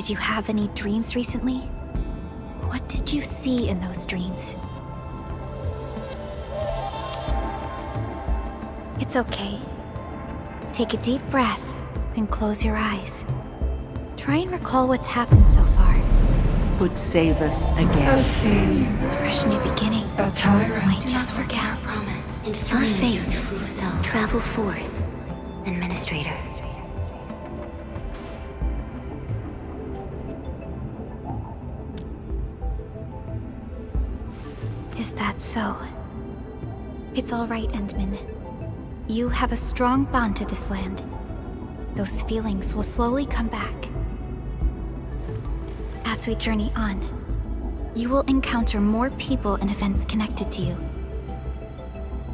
Did you have any dreams recently? What did you see in those dreams? It's okay. Take a deep breath and close your eyes. Try and recall what's happened so far. Would save us again. Fresh new beginning. A tyrant. Might just forget our promise. In your fate, true self. Travel forth, Administrator. Is that so? It's all right, Endman. You have a strong bond to this land. Those feelings will slowly come back. As we journey on, you will encounter more people and events connected to you.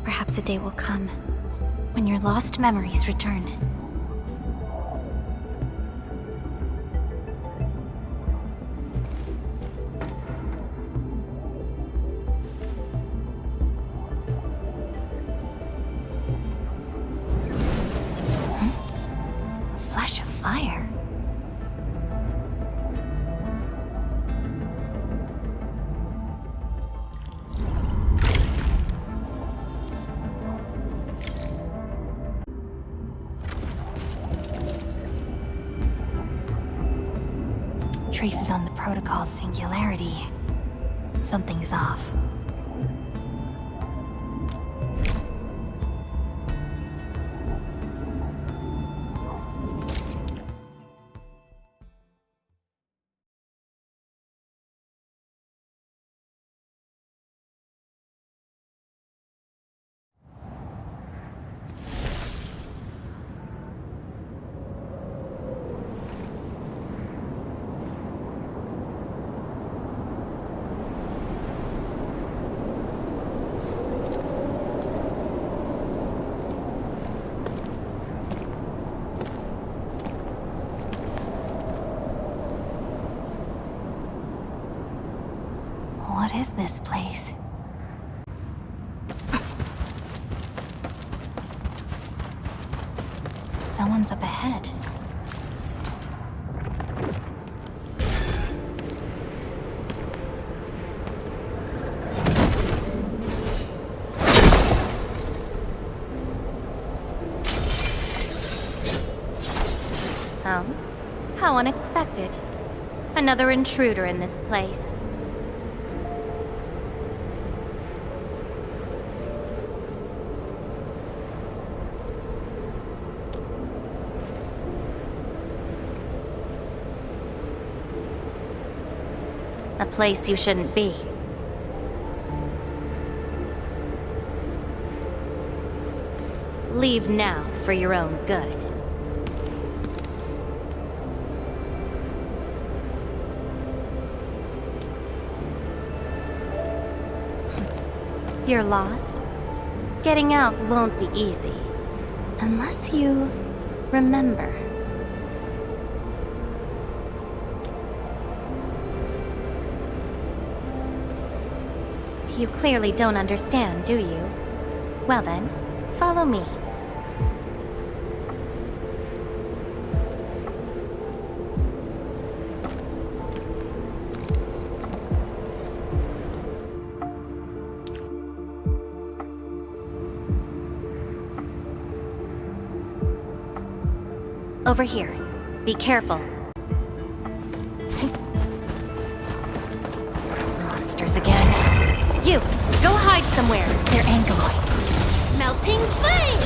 Perhaps a day will come when your lost memories return. A flash of fire. Traces on the protocol's singularity. Something's off. What is this place? Someone's up ahead. Oh, how unexpected. Another intruder in this place. A place you shouldn't be. Leave now for your own good. You're lost? Getting out won't be easy. Unless you remember. You clearly don't understand, do you? Well then, follow me. Over here. Be careful. Monsters again. You! Go hide somewhere! They're angry. Melting flame!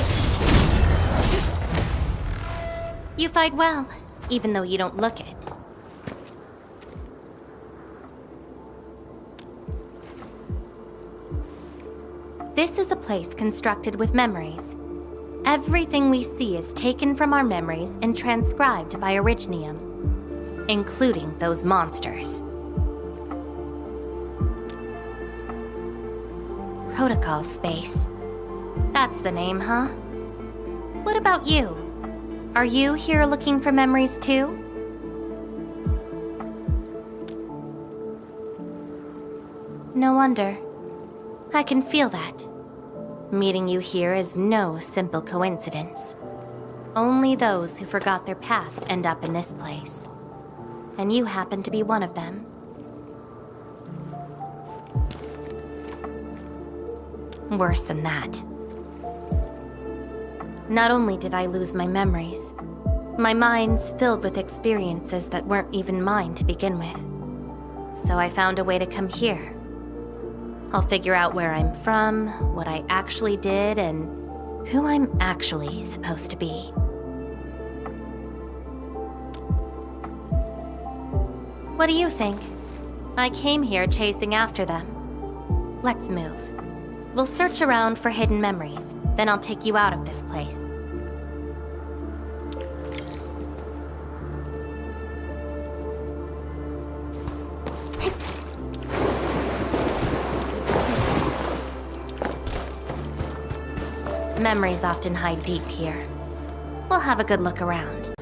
You fight well, even though you don't look it. This is a place constructed with memories. Everything we see is taken from our memories and transcribed by Originium, including those monsters. Protocol space. That's the name, huh? What about you? Are you here looking for memories too? No wonder. I can feel that. Meeting you here is no simple coincidence. Only those who forgot their past end up in this place. and you happen to be one of them. Worse than that. Not only did I lose my memories, my mind's filled with experiences that weren't even mine to begin with. So I found a way to come here. I'll figure out where I'm from, what I actually did, and who I'm actually supposed to be. What do you think? I came here chasing after them. Let's move. We'll search around for hidden memories, then I'll take you out of this place. Memories often hide deep here. We'll have a good look around.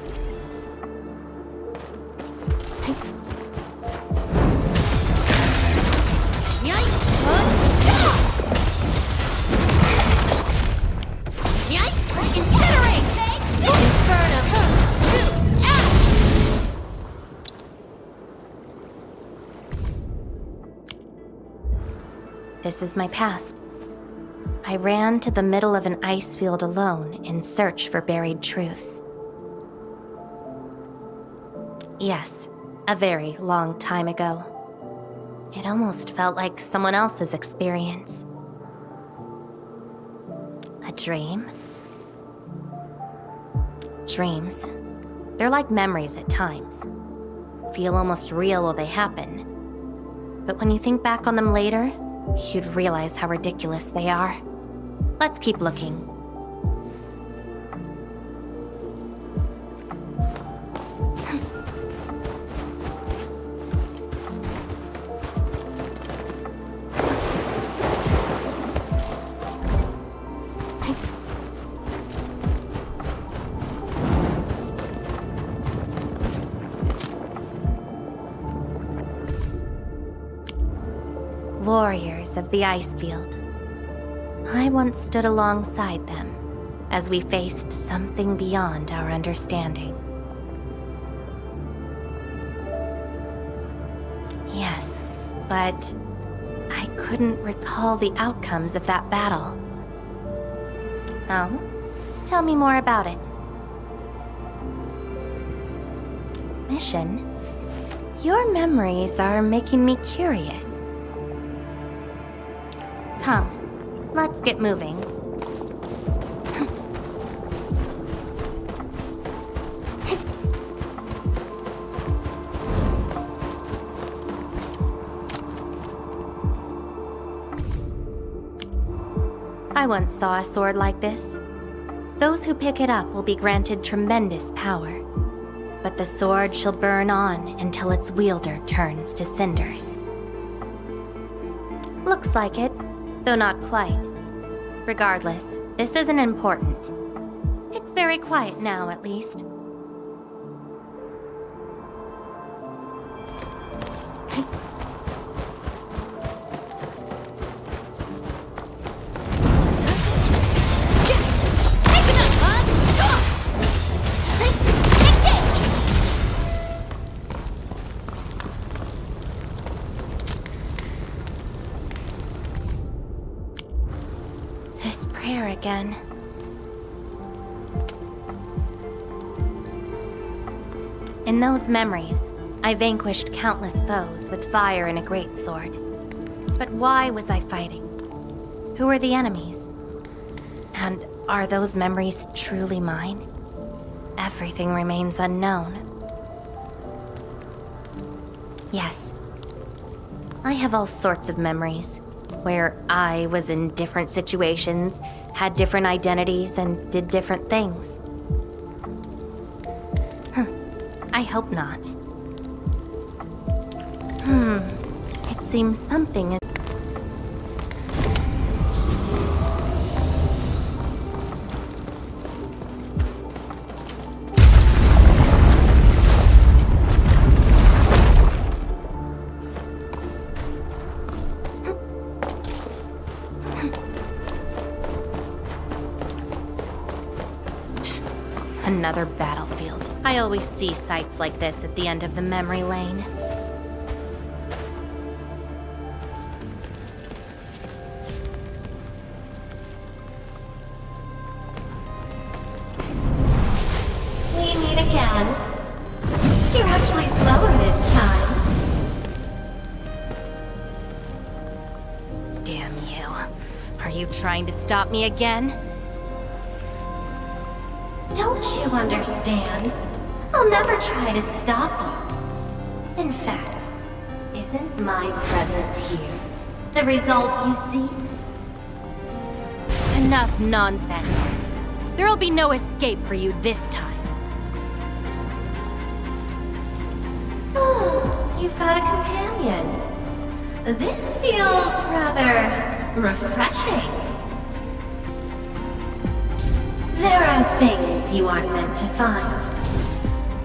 This is my past. I ran to the middle of an ice field alone in search for buried truths. Yes, a very long time ago. It almost felt like someone else's experience. A dream? Dreams. They're like memories at times. Feel almost real while they happen. But when you think back on them later, you'd realize how ridiculous they are. Let's keep looking. Warriors of the ice field. I once stood alongside them as we faced something beyond our understanding. Yes, but I couldn't recall the outcomes of that battle. Oh? Tell me more about it. Mission? Your memories are making me curious. Come. Let's get moving. I once saw a sword like this. Those who pick it up will be granted tremendous power, but the sword shall burn on until its wielder turns to cinders. Looks like it. Though not quite. Regardless, this isn't important. It's very quiet now, at least. This prayer again. In those memories, I vanquished countless foes with fire and a greatsword. But why was I fighting? Who were the enemies? And are those memories truly mine? Everything remains unknown. Yes, I have all sorts of memories, where I was in different situations, had different identities, and did different things. I hope not. It seems something is... another battlefield. I always see sights like this at the end of the memory lane. We meet again. You're actually slower this time. Damn you. Are you trying to stop me again? Don't you understand? I'll never try to stop you. In fact, isn't my presence here the result you seek? Enough nonsense. There'll be no escape for you this time. Oh, you've got a companion. This feels rather refreshing. There are things you aren't meant to find.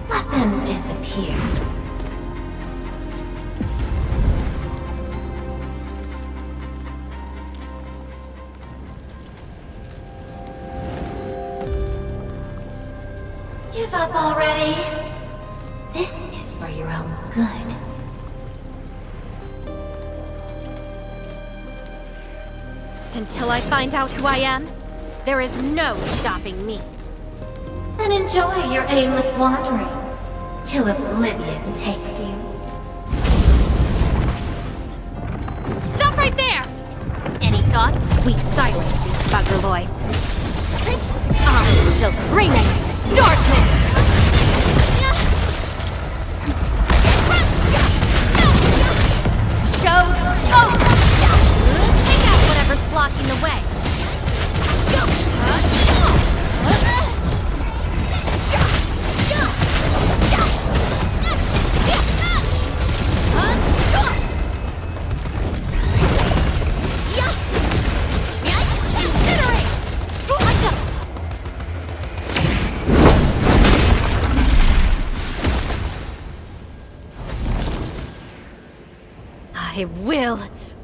Let them disappear. Give up already. This is for your own good. Until I find out who I am, there is no stopping me. Then enjoy your aimless wandering, till oblivion takes you. Stop right there! Any thoughts? We silence these buggerloids. I shall bring you darkness! Show's over! Take out whatever's blocking the way. I will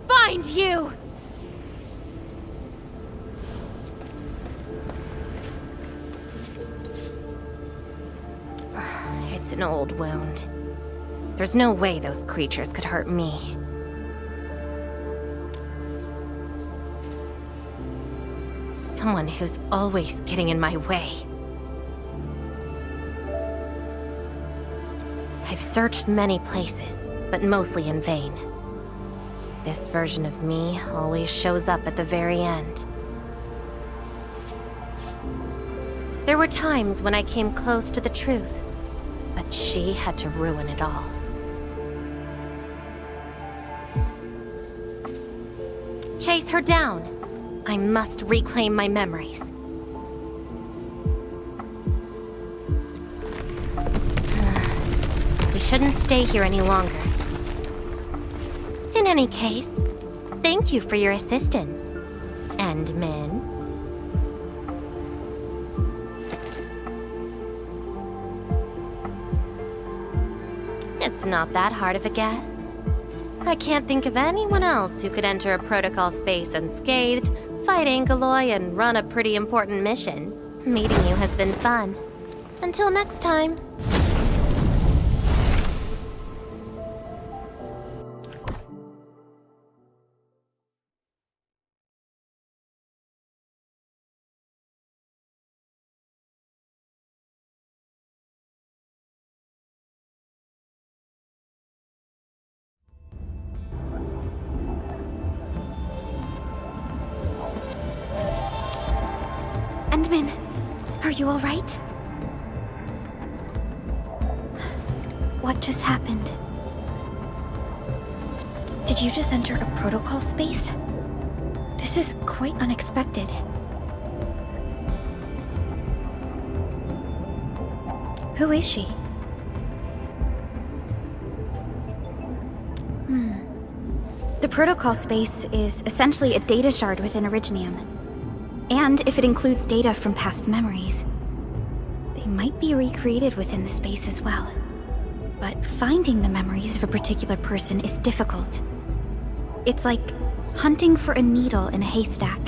find you! It's an old wound. There's no way those creatures could hurt me. Someone who's always getting in my way. I've searched many places, but mostly in vain. This version of me always shows up at the very end. There were times when I came close to the truth, but she had to ruin it all. Chase her down. I must reclaim my memories. We shouldn't stay here any longer. In any case, thank you for your assistance, Endmin. It's not that hard of a guess. I can't think of anyone else who could enter a protocol space unscathed, fight Angeloi, and run a pretty important mission. Meeting you has been fun. Until next time. Endmin, are you all right? What just happened? Did you just enter a protocol space? This is quite unexpected. Who is she? The protocol space is essentially a data shard within Originium. And if it includes data from past memories, they might be recreated within the space as well. But finding the memories of a particular person is difficult. It's like hunting for a needle in a haystack.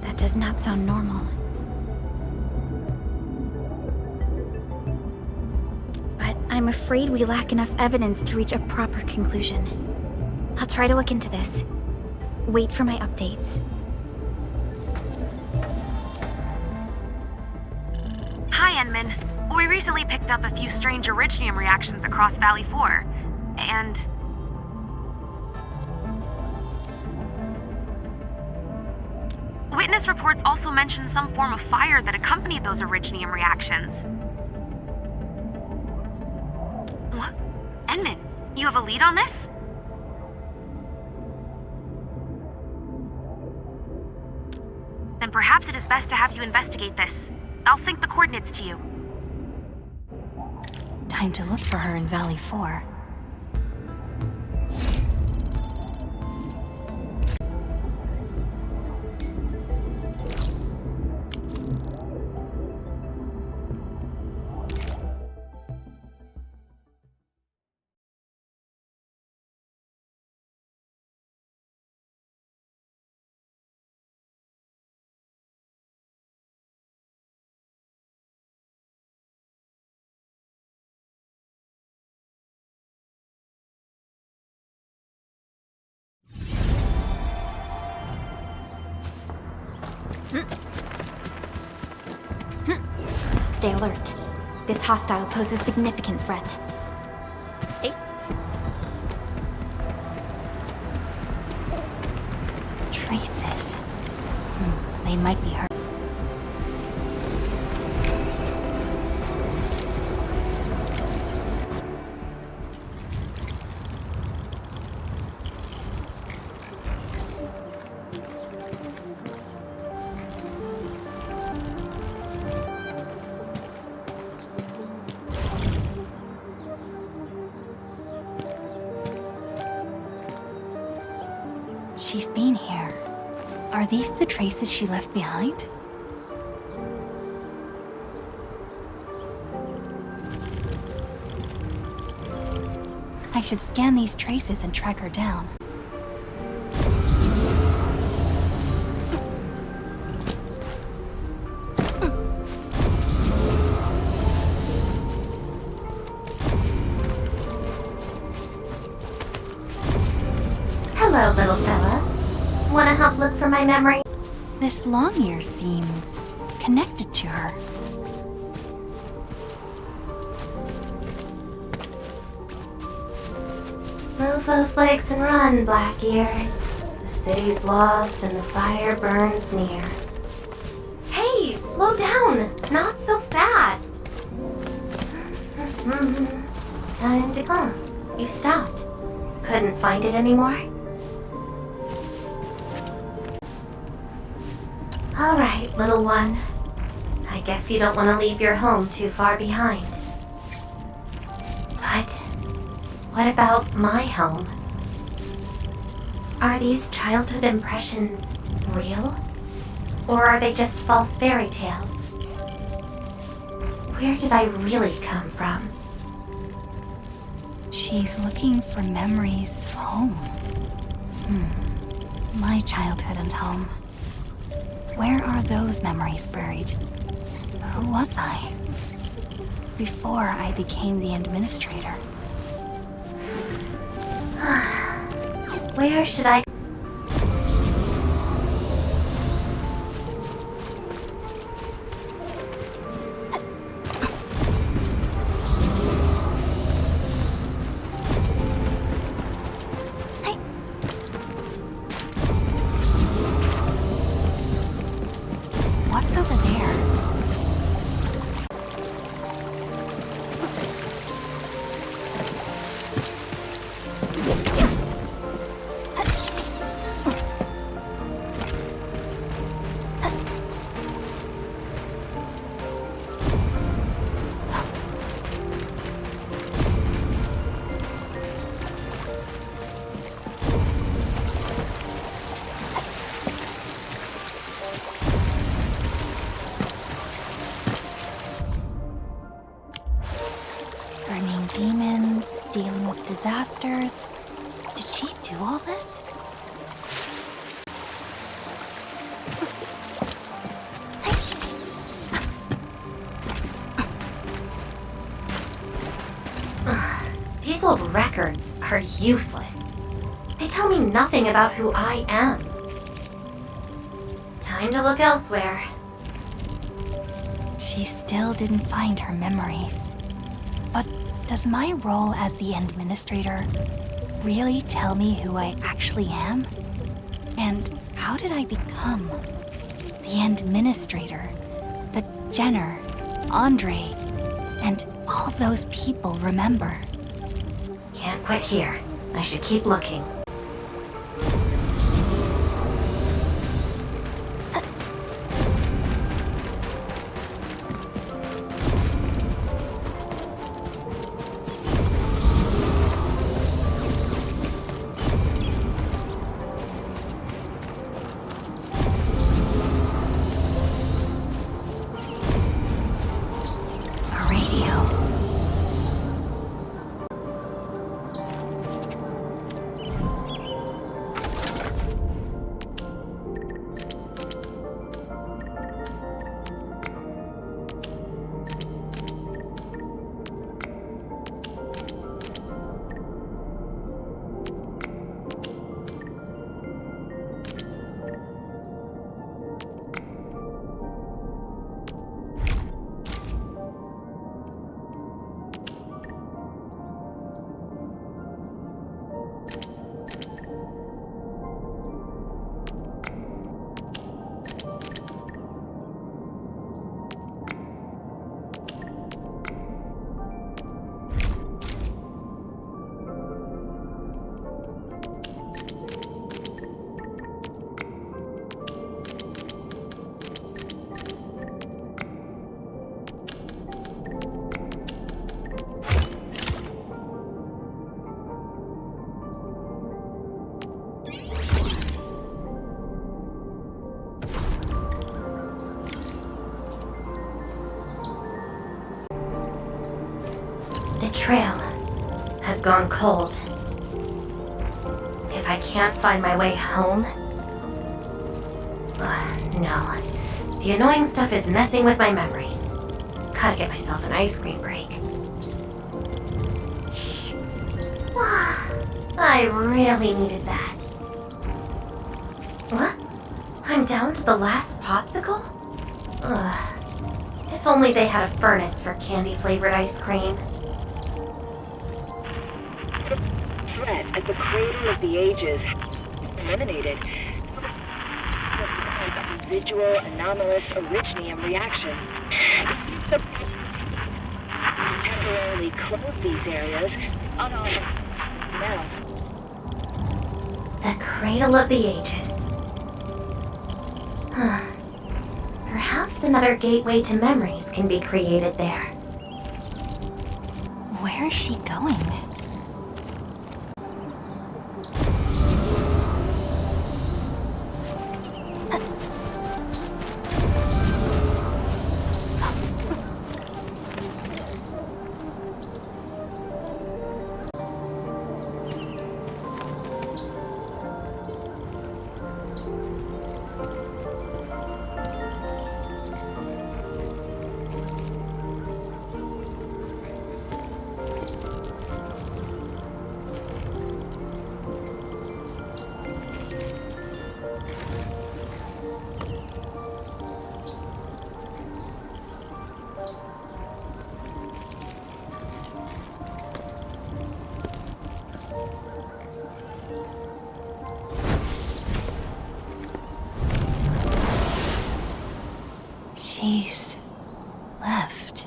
That does not sound normal. But I'm afraid we lack enough evidence to reach a proper conclusion. I'll try to look into this. Wait for my updates. Hi, Enman. We recently picked up a few strange Originium reactions across Valley 4, and... Witness reports also mention some form of fire that accompanied those Originium reactions. What? Enman, you have a lead on this? Then perhaps it is best to have you investigate this. I'll sync the coordinates to you. Time to look for her in Valley 4. Stay alert. This hostile poses significant threat. Traces. They might be her. She's been here. Are these the traces she left behind? I should scan these traces and track her down. Hello, little fella. Wanna help look for my memory? This long ear seems connected to her. Move those legs and run, Black Ears. The city's lost and the fire burns near. Hey, slow down! Not so fast! Time to come. You stopped. Couldn't find it anymore? Alright, little one. I guess you don't want to leave your home too far behind. But what about my home? Are these childhood impressions real? Or are they just false fairy tales? Where did I really come from? She's looking for memories of home. My childhood and home. Where are those memories buried? Who was I? Before I became the administrator. Where should I... What's over there? Burning demons, dealing with disasters. Did she do all this? old records are useless. They tell me nothing about who I am. Time to look elsewhere. She still didn't find her memories. But does my role as the administrator really tell me who I actually am? And how did I become the administrator that Jenner, Andre, and all those people remember? Can't quit here. I should keep looking. The trail has gone cold. If I can't find my way home... no. The annoying stuff is messing with my memories. Gotta get myself an ice cream break. I really needed that. What? I'm down to the last popsicle? If only they had a furnace for candy-flavored ice cream. Threat at the cradle of the ages eliminated. Residual anomalous originium reaction. Temporarily close these areas on all now. The cradle of the ages. Perhaps another gateway to memories can be created there. Where is she going? She's left.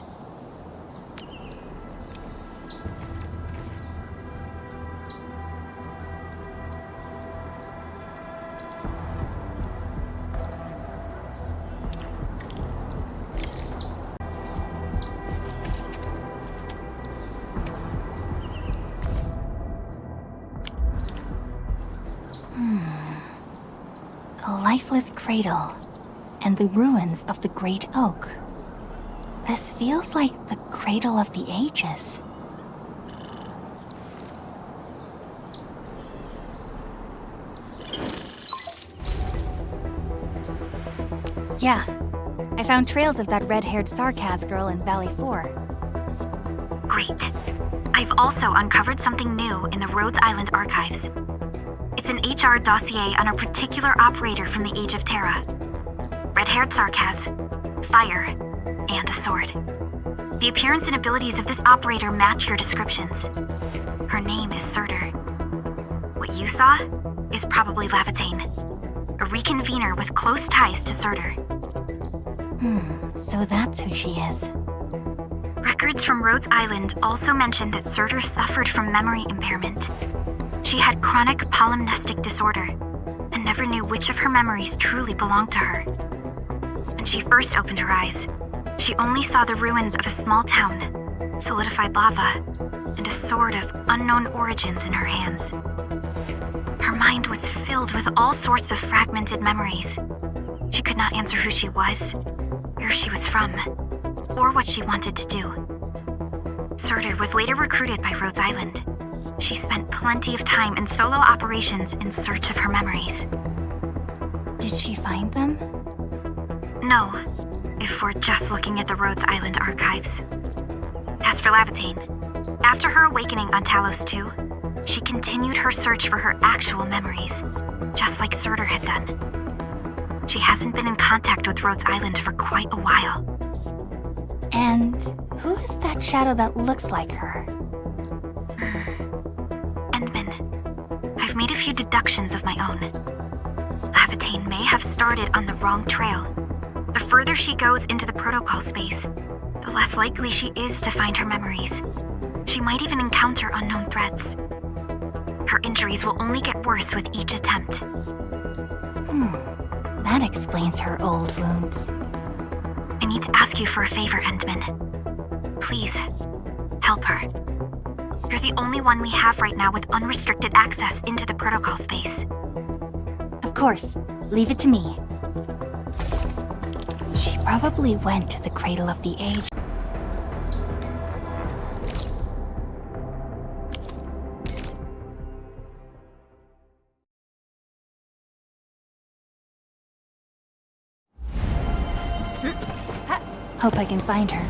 A lifeless cradle. And the ruins of the Great Oak. This feels like the cradle of the ages. Yeah, I found trails of that red-haired Sarkaz girl in Valley 4. Great. I've also uncovered something new in the Rhodes Island archives. It's an HR dossier on a particular operator from the Age of Terra. Red-haired Sarkaz, fire, and a sword. The appearance and abilities of this operator match your descriptions. Her name is Surtur. What you saw is probably Lavatane, a reconvener with close ties to Surtur. So that's who she is. Records from Rhodes Island also mention that Surtur suffered from memory impairment. She had chronic polymnestic disorder, and never knew which of her memories truly belonged to her. When she first opened her eyes, she only saw the ruins of a small town, solidified lava, and a sword of unknown origins in her hands. Her mind was filled with all sorts of fragmented memories. She could not answer who she was, where she was from, or what she wanted to do. Surtur was later recruited by Rhodes Island. She spent plenty of time in solo operations in search of her memories. Did she find them? No, if we're just looking at the Rhodes Island archives. As for Lavatane, after her awakening on Talos 2, she continued her search for her actual memories, just like Surtur had done. She hasn't been in contact with Rhodes Island for quite a while. And who is that shadow that looks like her? Endman, I've made a few deductions of my own. Lavatane may have started on the wrong trail. The further she goes into the protocol space, the less likely she is to find her memories. She might even encounter unknown threats. Her injuries will only get worse with each attempt. That explains her old wounds. I need to ask you for a favor, Endman. Please, help her. You're the only one we have right now with unrestricted access into the protocol space. Of course. Leave it to me. She probably went to the Cradle of the Age. Hope I can find her.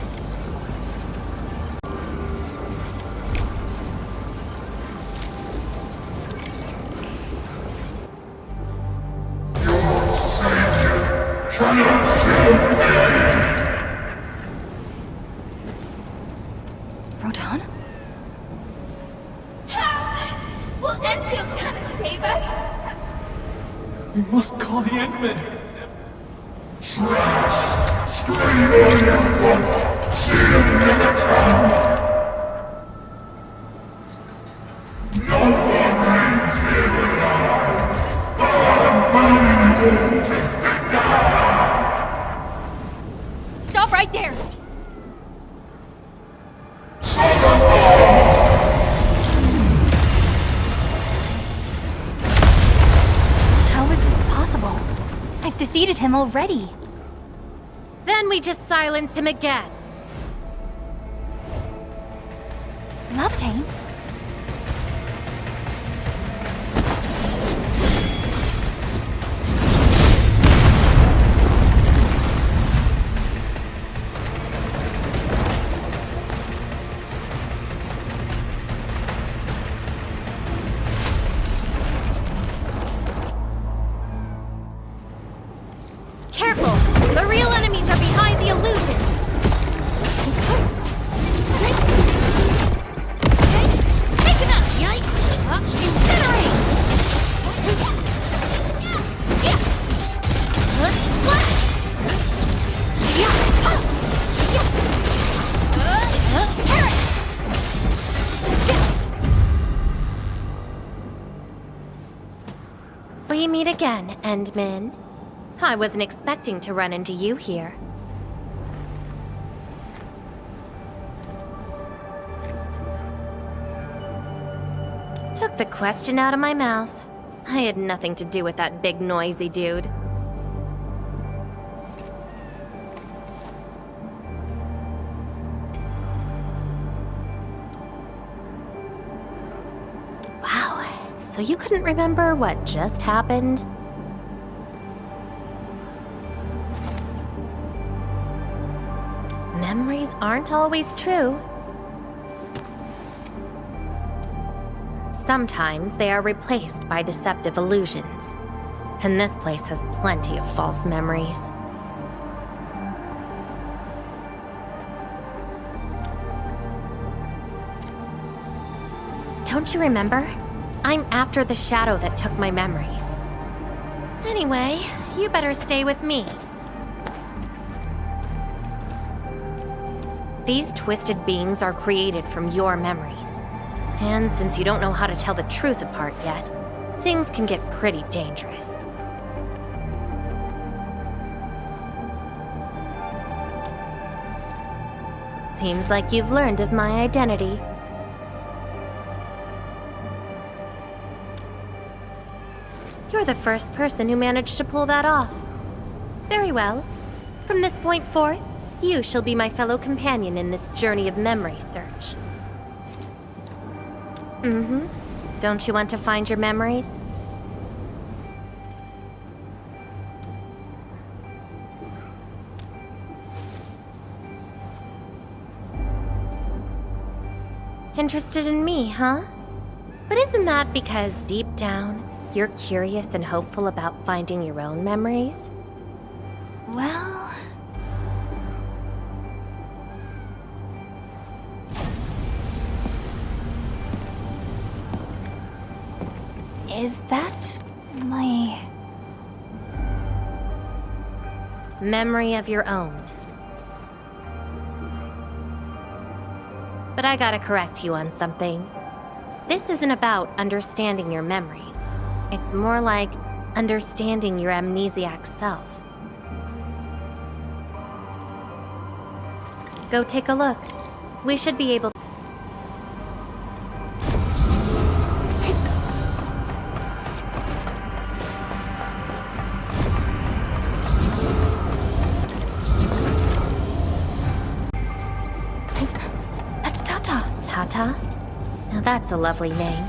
Rodan? Will Endfield come and save us? We must call the Endmen. Stop right there! How is this possible? I've defeated him already. Then we just silence him again. Lavatane? Careful! The real enemies are behind the illusions! Take him out, yikes! Incinerate! We meet again, Endman. I wasn't expecting to run into you here. Took the question out of my mouth. I had nothing to do with that big noisy dude. Wow, so you couldn't remember what just happened? Memories aren't always true. sometimes they are replaced by deceptive illusions. And this place has plenty of false memories. Don't you remember? I'm after the shadow that took my memories. Anyway, you better stay with me. These twisted beings are created from your memories. And since you don't know how to tell the truth apart yet, things can get pretty dangerous. Seems like you've learned of my identity. You're the first person who managed to pull that off. Very well. From this point forth, you shall be my fellow companion in this journey of memory search. Don't you want to find your memories? Interested in me, huh? But isn't that because deep down, you're curious and hopeful about finding your own memories? Well... Is that my... Memory of your own. But I gotta correct you on something. This isn't about understanding your memories. It's more like understanding your amnesiac self. Go take a look. We should be able to... That's Tata. Tata? Now that's a lovely name.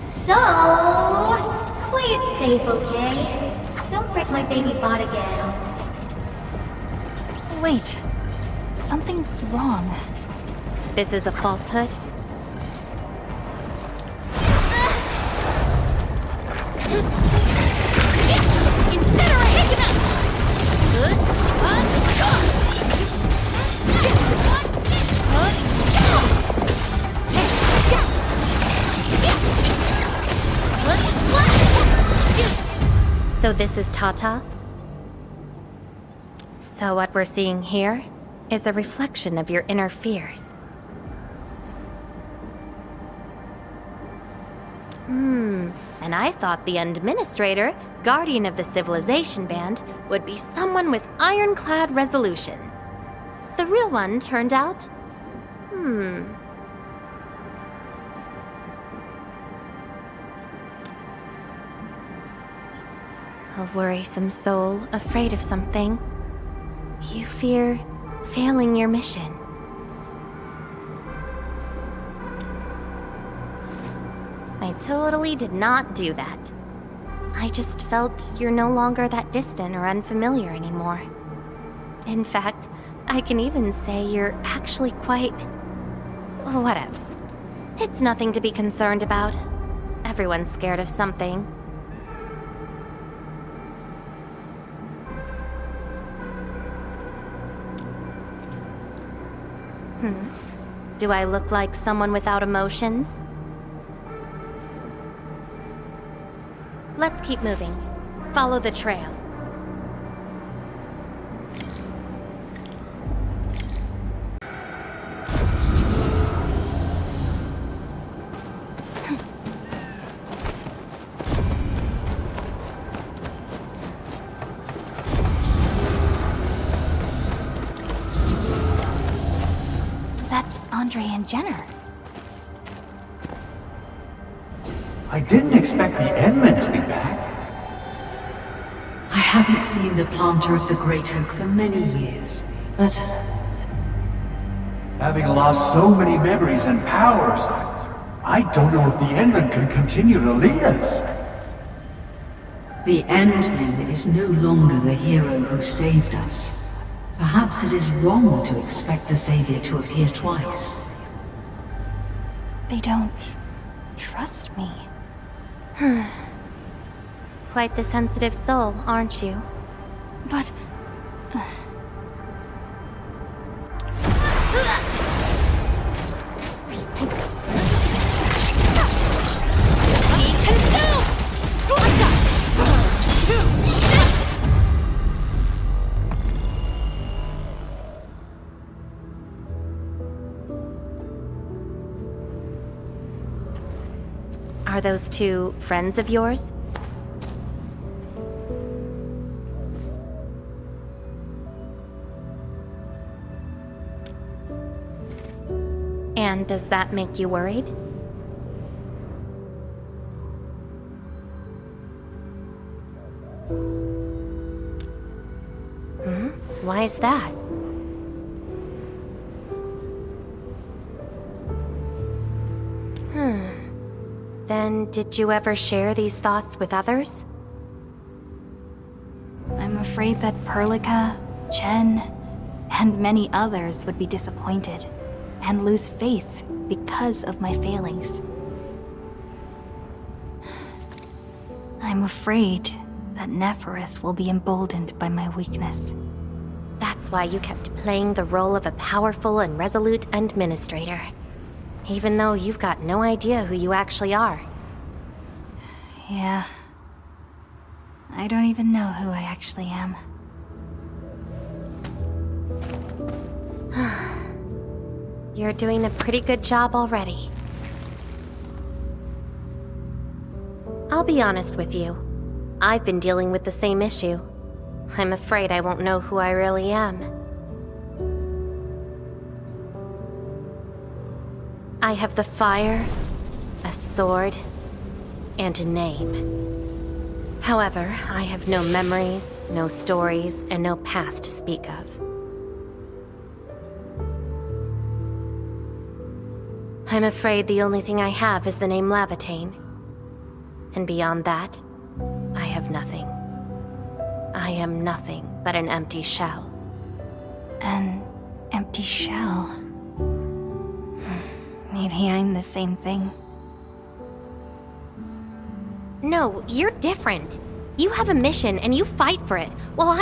So, play it safe, okay? Don't break my baby bot again. Wait. Something's wrong. This is a falsehood? So this is Tata? So what we're seeing here is a reflection of your inner fears. And I thought the administrator, guardian of the civilization band, would be someone with ironclad resolution. The real one turned out... A worrisome soul, afraid of something. You fear failing your mission. I totally did not do that. I just felt you're no longer that distant or unfamiliar anymore. In fact, I can even say you're actually quite... whatevs. It's nothing to be concerned about. Everyone's scared of something. Do I look like someone without emotions? Let's keep moving. Follow the trail. That's Andre and Jenner. I didn't expect the Endmen to be back. I haven't seen the planter of the Great Oak for many years, but... Having lost so many memories and powers, I don't know if the Endmen can continue to lead us. The Endman is no longer the hero who saved us. Perhaps it is wrong to expect the Savior to appear twice. They don't trust me. Quite the sensitive soul, aren't you? But... Are those two friends of yours? And does that make you worried? Why is that? Then, did you ever share these thoughts with others? I'm afraid that Perlica, Chen, and many others would be disappointed and lose faith because of my failings. I'm afraid that Neferith will be emboldened by my weakness. That's why you kept playing the role of a powerful and resolute administrator. Even though you've got no idea who you actually are. Yeah. I don't even know who I actually am. You're doing a pretty good job already. I'll be honest with you. I've been dealing with the same issue. I'm afraid I won't know who I really am. I have the fire, a sword, and a name. However, I have no memories, no stories, and no past to speak of. I'm afraid the only thing I have is the name Lavitane. And beyond that, I have nothing. I am nothing but an empty shell. An empty shell? Maybe I'm the same thing. No, you're different. You have a mission and you fight for it, while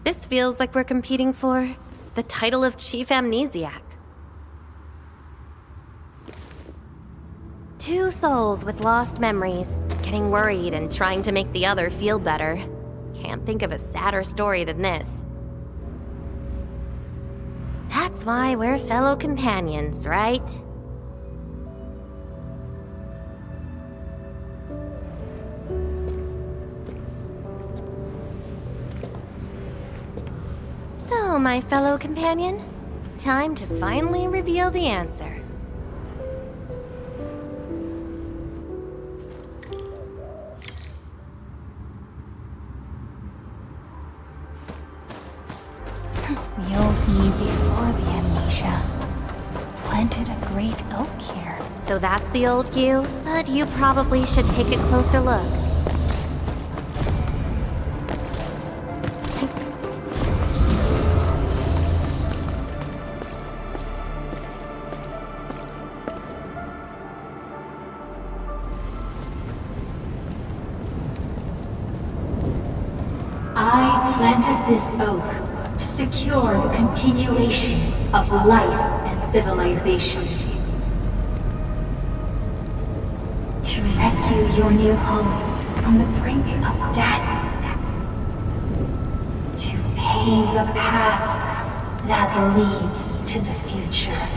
This feels like we're competing for the title of Chief Amnesiac. Two souls with lost memories, getting worried and trying to make the other feel better. Can't think of a sadder story than this. That's why we're fellow companions, right? So, my fellow companion, time to finally reveal the answer. The old me before the amnesia planted a great oak here. So that's the old you, but you probably should take a closer look. I planted this oak to secure the continuation of life and civilization. To rescue your new homes from the brink of death. To pave a path that leads to the future.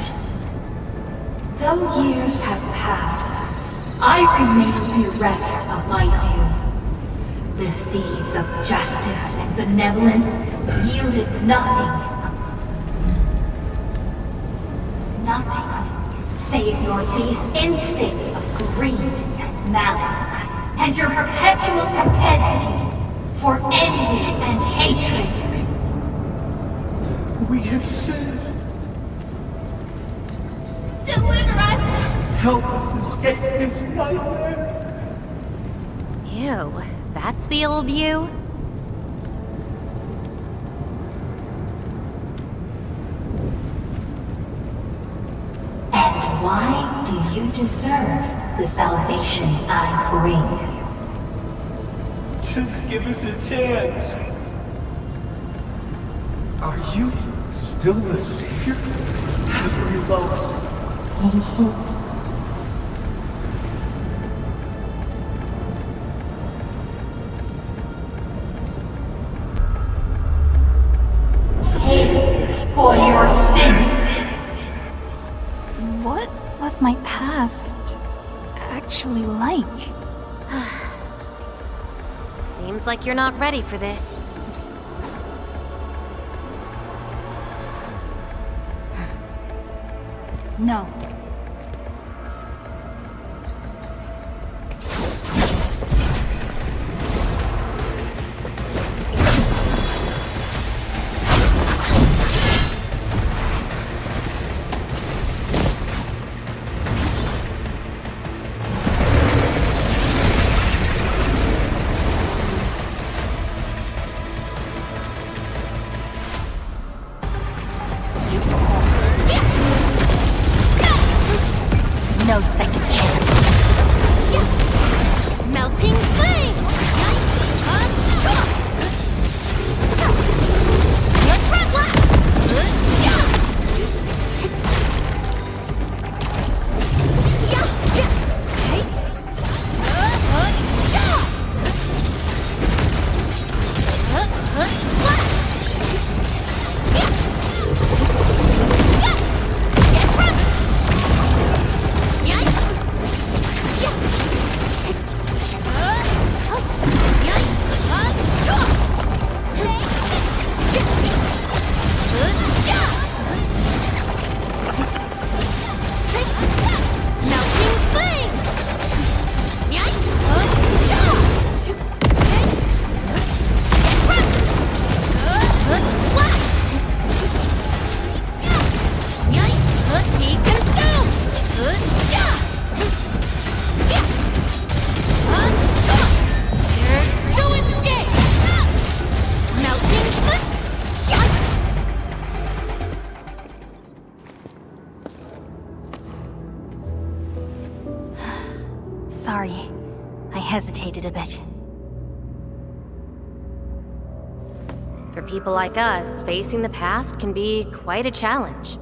Though years have passed, I remain bereft of my due. The seeds of justice and benevolence yielded nothing. Nothing, save your base instincts of greed and malice, and your perpetual propensity for envy and hatred. We have sinned. Deliver us! Help us escape this nightmare! Ew, that's the old you? And why do you deserve the salvation I bring? Just give us a chance. Are you still the savior? Have we lost all hope? Pay for your sins! What was my past actually like? Seems like you're not ready for this. No. No second chance. Melting flame! Front lash! Sorry, I hesitated a bit. For people like us, facing the past can be quite a challenge.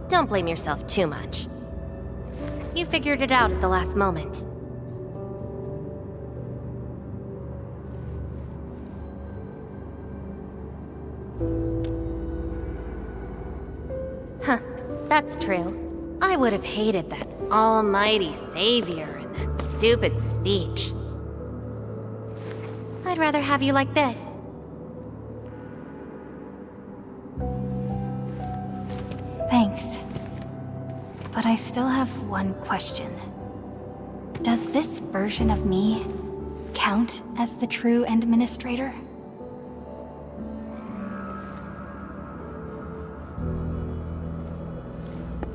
Don't blame yourself too much. You figured it out at the last moment. Huh, that's true. I would have hated that almighty savior and that stupid speech. I'd rather have you like this. Thanks. But I still have one question. Does this version of me count as the true administrator?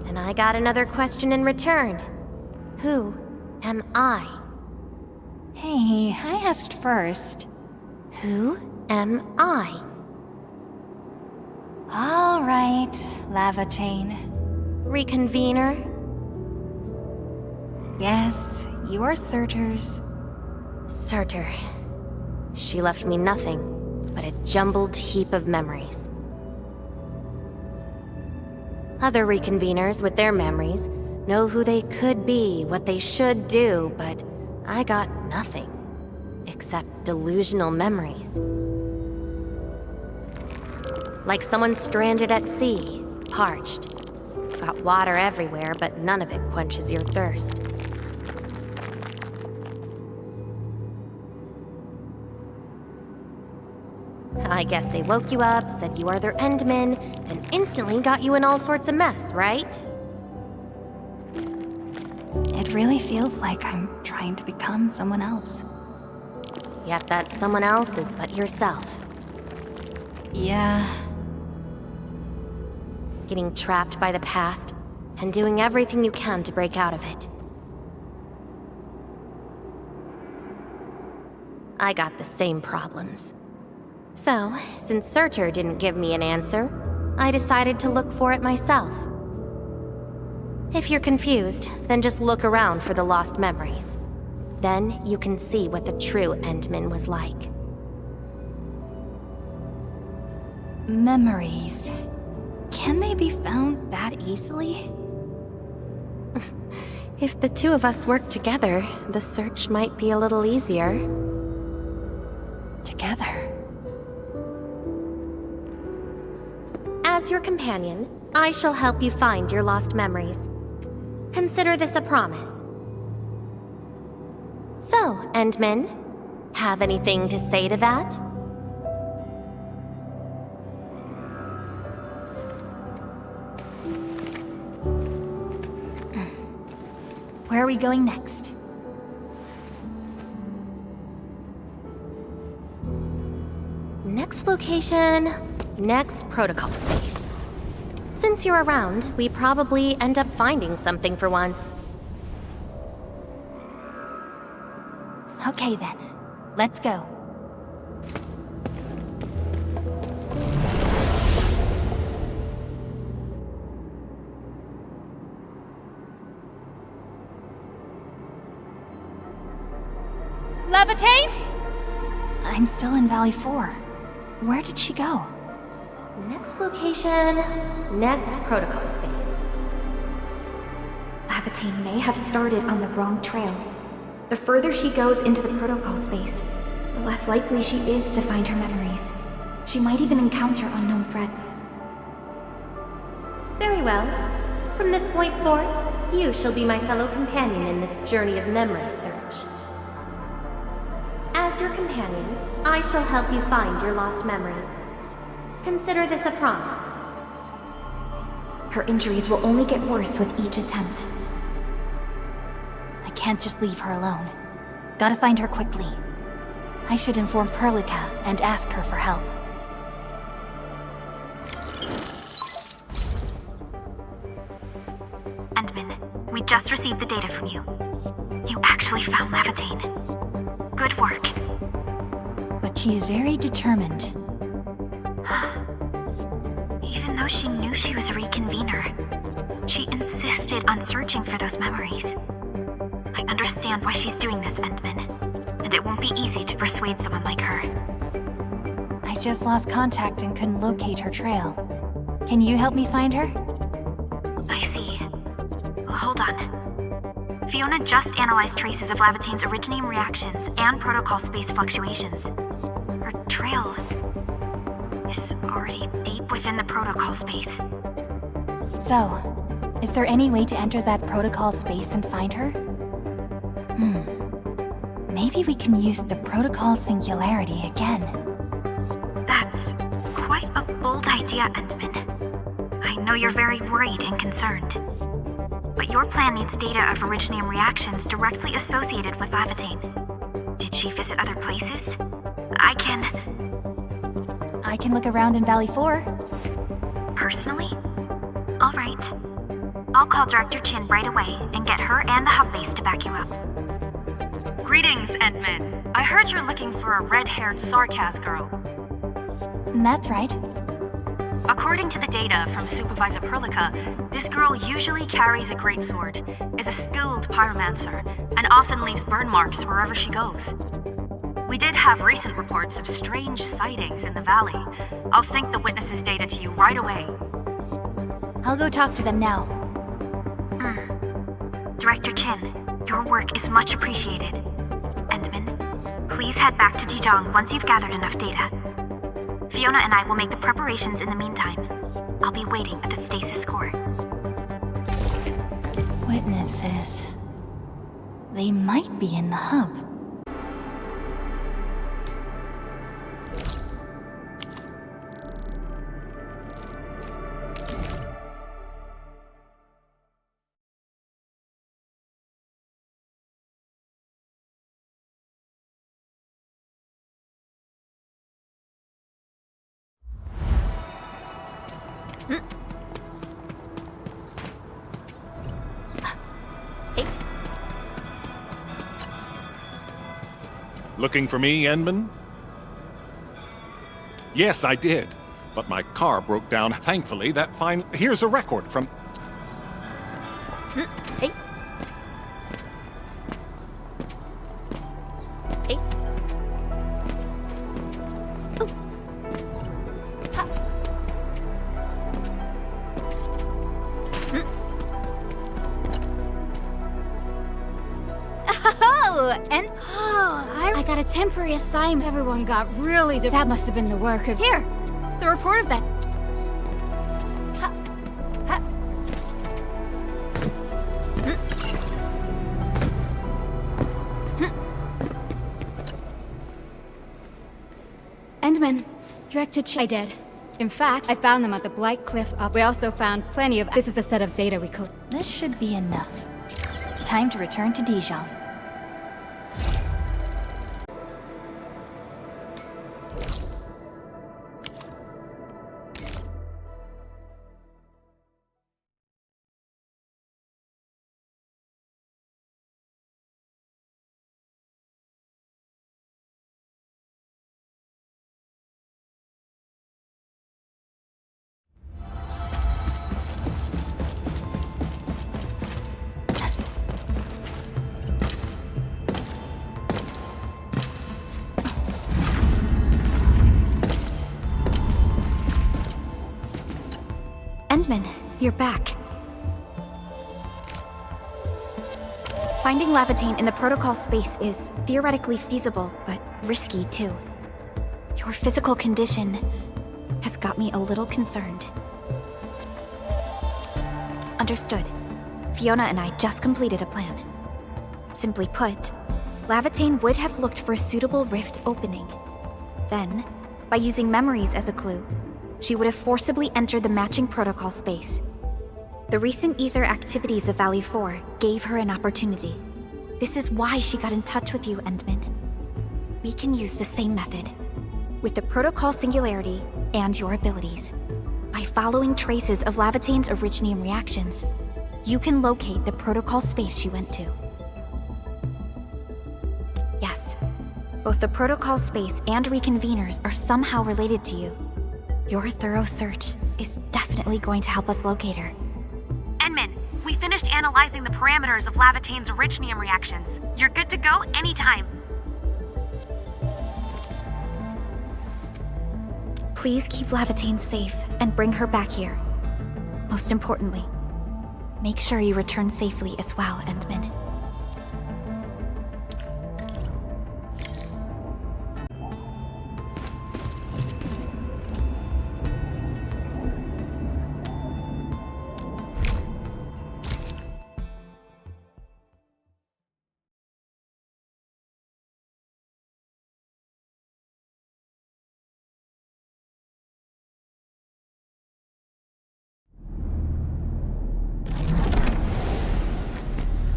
And I got another question in return. Who am I? Hey, I asked first. Who am I? All right, Lava Chain. Reconvener? Yes, you're Surtur's. Surtur. She left me nothing but a jumbled heap of memories. Other reconveners with their memories know who they could be, what they should do, but I got nothing except delusional memories. Like someone stranded at sea, parched. Got water everywhere, but none of it quenches your thirst. I guess they woke you up, said you are their endman, and instantly got you in all sorts of mess, right? It really feels like I'm trying to become someone else. Yet that someone else is but yourself. Yeah. Getting trapped by the past, and doing everything you can to break out of it. I got the same problems. So, since Searcher didn't give me an answer, I decided to look for it myself. If you're confused, then just look around for the lost memories. Then you can see what the true Endman was like. Memories. Can they be found that easily? If the two of us work together, the search might be a little easier. Together? As your companion, I shall help you find your lost memories. Consider this a promise. So, Endman, have anything to say to that? Where are we going next? Next location, next protocol space. Since you're around, we probably end up finding something for once. Okay then, let's go. Levitate? I'm still in Valley 4. Where did she go? Next location, next protocol space. Levitate may have started on the wrong trail. The further she goes into the protocol space, the less likely she is to find her memories. She might even encounter unknown threats. Very well. From this point forth, you shall be my fellow companion in this journey of memory search. As your companion, I shall help you find your lost memories. Consider this a promise. Her injuries will only get worse with each attempt. I can't just leave her alone. Gotta find her quickly. I should inform Perlica and ask her for help. Endman, we just received the data from you. You actually found Levitate. Good work. But she's very determined. Even though she knew she was a reconvener, she insisted on searching for those memories. I understand why she's doing this, Endman, and it won't be easy to persuade someone like her. I just lost contact and couldn't locate her trail. Can you help me find her? I see. Hold on. Fiona just analyzed traces of Lavitane's originium reactions and protocol space fluctuations. Her trail is already deep within the protocol space. So, is there any way to enter that protocol space and find her? Maybe we can use the protocol singularity again. That's quite a bold idea, Endman. I know you're very worried and concerned. But your plan needs data of originium reactions directly associated with Lavitane. Did she visit other places? I can look around in Valley 4. Personally? Alright. I'll call Director Chin right away and get her and the hub base to back you up. Greetings, Endman. I heard you're looking for a red-haired Sarkaz girl. That's right. According to the data from Supervisor Perlica, this girl usually carries a greatsword, is a skilled pyromancer, and often leaves burn marks wherever she goes. We did have recent reports of strange sightings in the valley. I'll sync the witnesses' data to you right away. I'll go talk to them now. Director Chin, your work is much appreciated. Endman, please head back to Dijong once you've gathered enough data. Fiona and I will make the preparations in the meantime. I'll be waiting at the stasis core. Witnesses. They might be in the hub. Looking for me, Enman? Yes, I did. But my car broke down. Thankfully, that fine... Here's a record from... Hey. Hey. Oh. Ha. Oh, and I got a temporary assignment. Everyone got really that must have been the work of here. The report of that. Ha. Ha. Endman, Director I did. In fact, I found them at the Blight Cliff up. We also found plenty of... This is a set of data we could... This should be enough. Time to return to Dijon. Endman, you're back. Finding Lavitane in the protocol space is theoretically feasible, but risky too. Your physical condition has got me a little concerned. Understood. Fiona and I just completed a plan. Simply put, Lavitane would have looked for a suitable rift opening. Then, by using memories as a clue, she would have forcibly entered the matching protocol space. The recent ether activities of Valley 4 gave her an opportunity. This is why she got in touch with you, Endman. We can use the same method, with the protocol singularity and your abilities. By following traces of Lavitane's originium reactions, you can locate the protocol space she went to. Yes, both the protocol space and reconveners are somehow related to you. Your thorough search is definitely going to help us locate her. Enman, we finished analyzing the parameters of Lavitane's originium reactions. You're good to go anytime. Please keep Lavitane safe and bring her back here. Most importantly, make sure you return safely as well, Endman.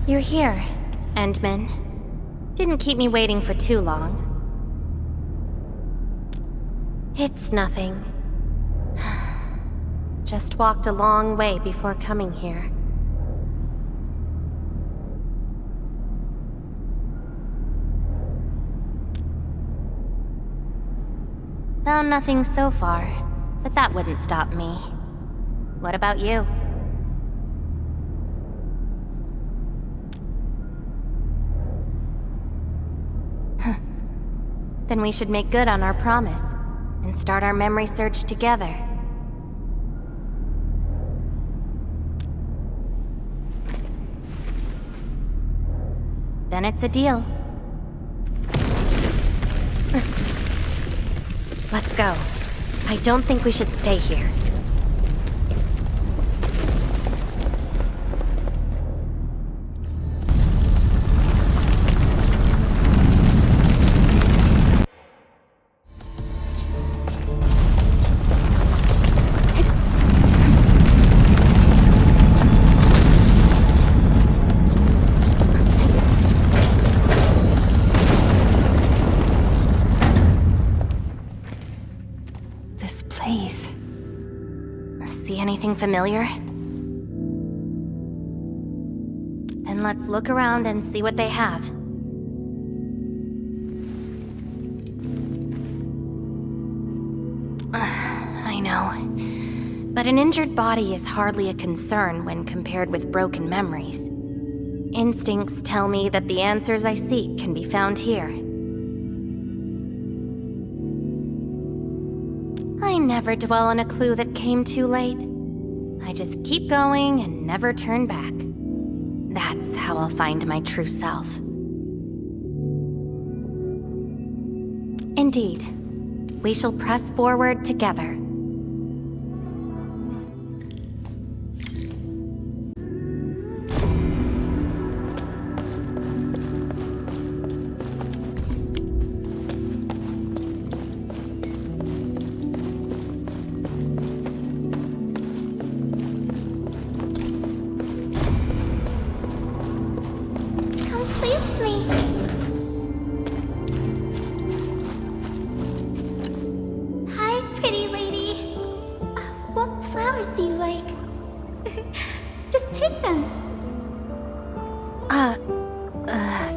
You're here, Endman. Didn't keep me waiting for too long. It's nothing. Just walked a long way before coming here. Found nothing so far, but that wouldn't stop me. What about you? Then we should make good on our promise and start our memory search together. Then it's a deal. Let's go. I don't think we should stay here. Familiar? Then let's look around and see what they have. But an injured body is hardly a concern when compared with broken memories. Instincts tell me that the answers I seek can be found here. I never dwell on a clue that came too late. I just keep going and never turn back. That's how I'll find my true self. Indeed, we shall press forward together.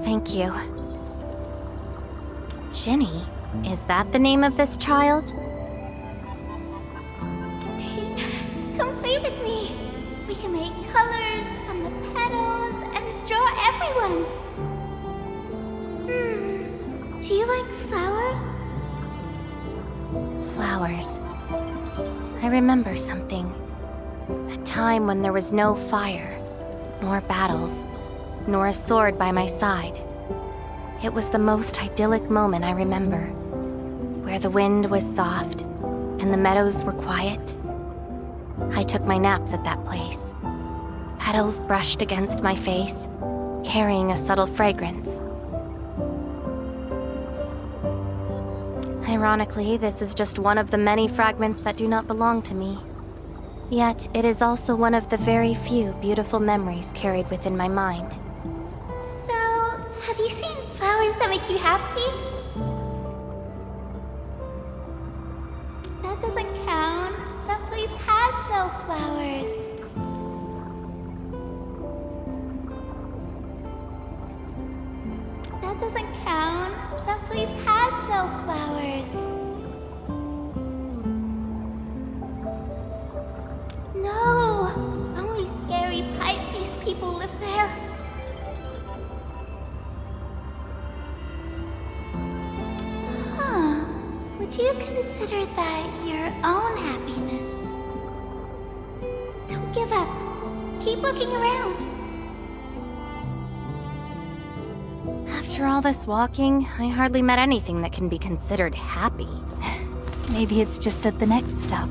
Thank you. Ginny, is that the name of this child? Come play with me. We can make colors from the petals and draw everyone. Do you like flowers? Flowers. I remember something. A time when there was no fire, nor battles, nor a sword by my side. It was the most idyllic moment I remember, where the wind was soft and the meadows were quiet. I took my naps at that place. Petals brushed against my face, carrying a subtle fragrance. Ironically, this is just one of the many fragments that do not belong to me. Yet, it is also one of the very few beautiful memories carried within my mind. So, have you seen flowers that make you happy? That doesn't count. That place has no flowers. That doesn't count. That place has no flowers. No! Only scary pipe-faced people live there. Huh. Would you consider that your own happiness? Don't give up. Keep looking around. After all this walking, I hardly met anything that can be considered happy. Maybe it's just at the next stop.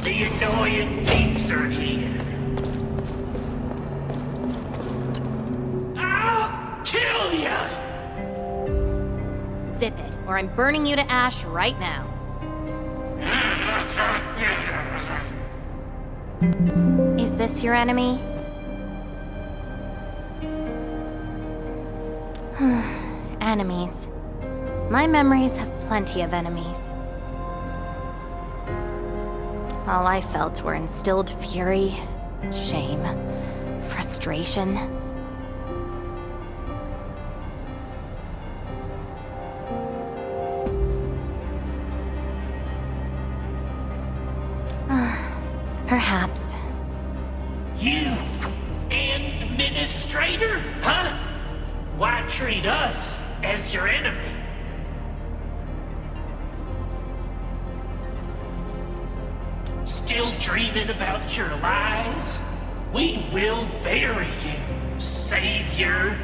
The annoying peeps are here. I'll kill ya! Zip it, or I'm burning you to ash right now. Is this your enemy? Enemies. My memories have plenty of enemies. All I felt were instilled fury, shame, frustration. Perhaps. You, administrator, huh? Why treat us as your enemy? Still dreaming about your lies? We will bury you, savior.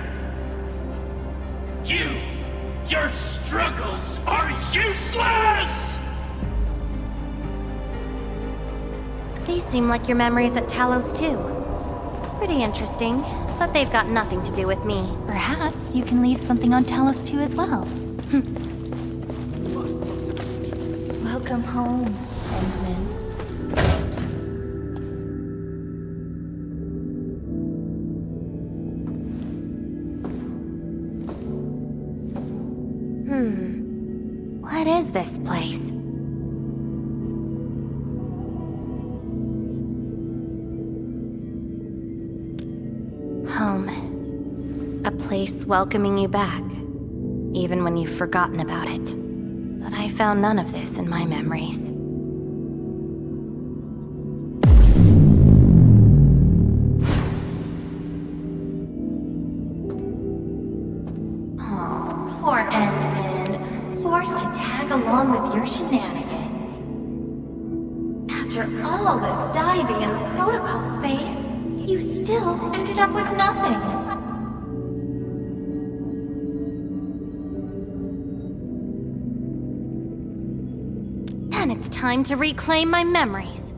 Your struggles are useless! These seem like your memories at Talos too. Pretty interesting, but they've got nothing to do with me. Perhaps you can leave something on Talos too as well. Welcome home, Edmund. What is this place? A place welcoming you back, even when you've forgotten about it. But I found none of this in my memories. Oh, poor Ant-Man, forced to tag along with your shenanigans. After all this diving in the protocol space, you still ended up with nothing. Then it's time to reclaim my memories.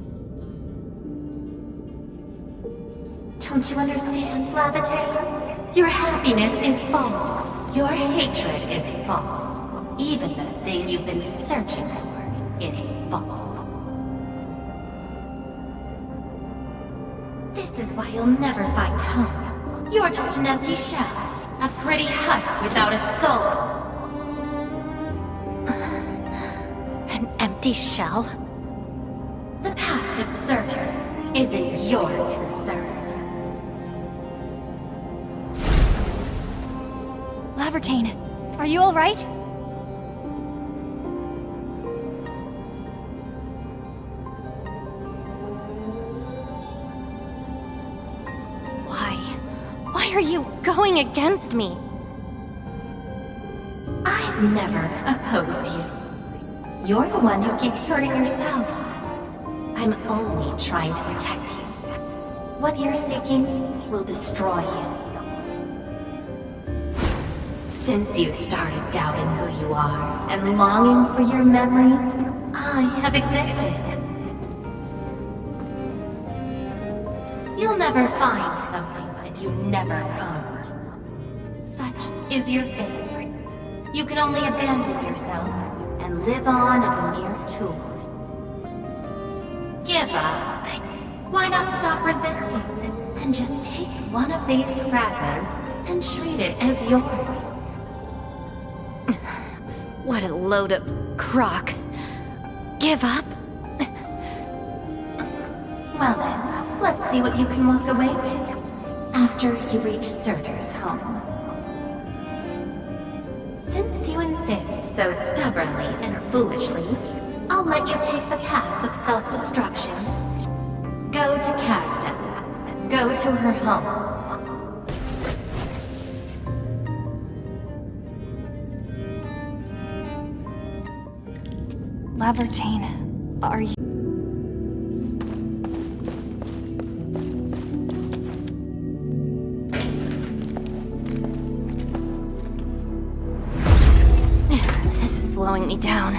Don't you understand, Lavate? Your happiness is false. Your hatred is false. Even the thing you've been searching for is false. This is why you'll never find home. You're just an empty shell. A pretty husk without a soul. An empty shell? The past of Surtur isn't your concern. Lavertine, are you alright? Why are you going against me? I've never opposed you. You're the one who keeps hurting yourself. I'm only trying to protect you. What you're seeking will destroy you. Since you started doubting who you are and longing for your memories, I have existed. You'll never find something that you never owned. Such is your fate. You can only abandon yourself and live on as a mere tool. Give up. Why not stop resisting and just take one of these fragments and treat it as yours? What a load of crock. Give up? Well then, let's see what you can walk away with after you reach Surtur's home. Since you insist so stubbornly and foolishly, I'll let you take the path of self-destruction. Go to Caston. Go to her home. Lavertine, are you... This is slowing me down.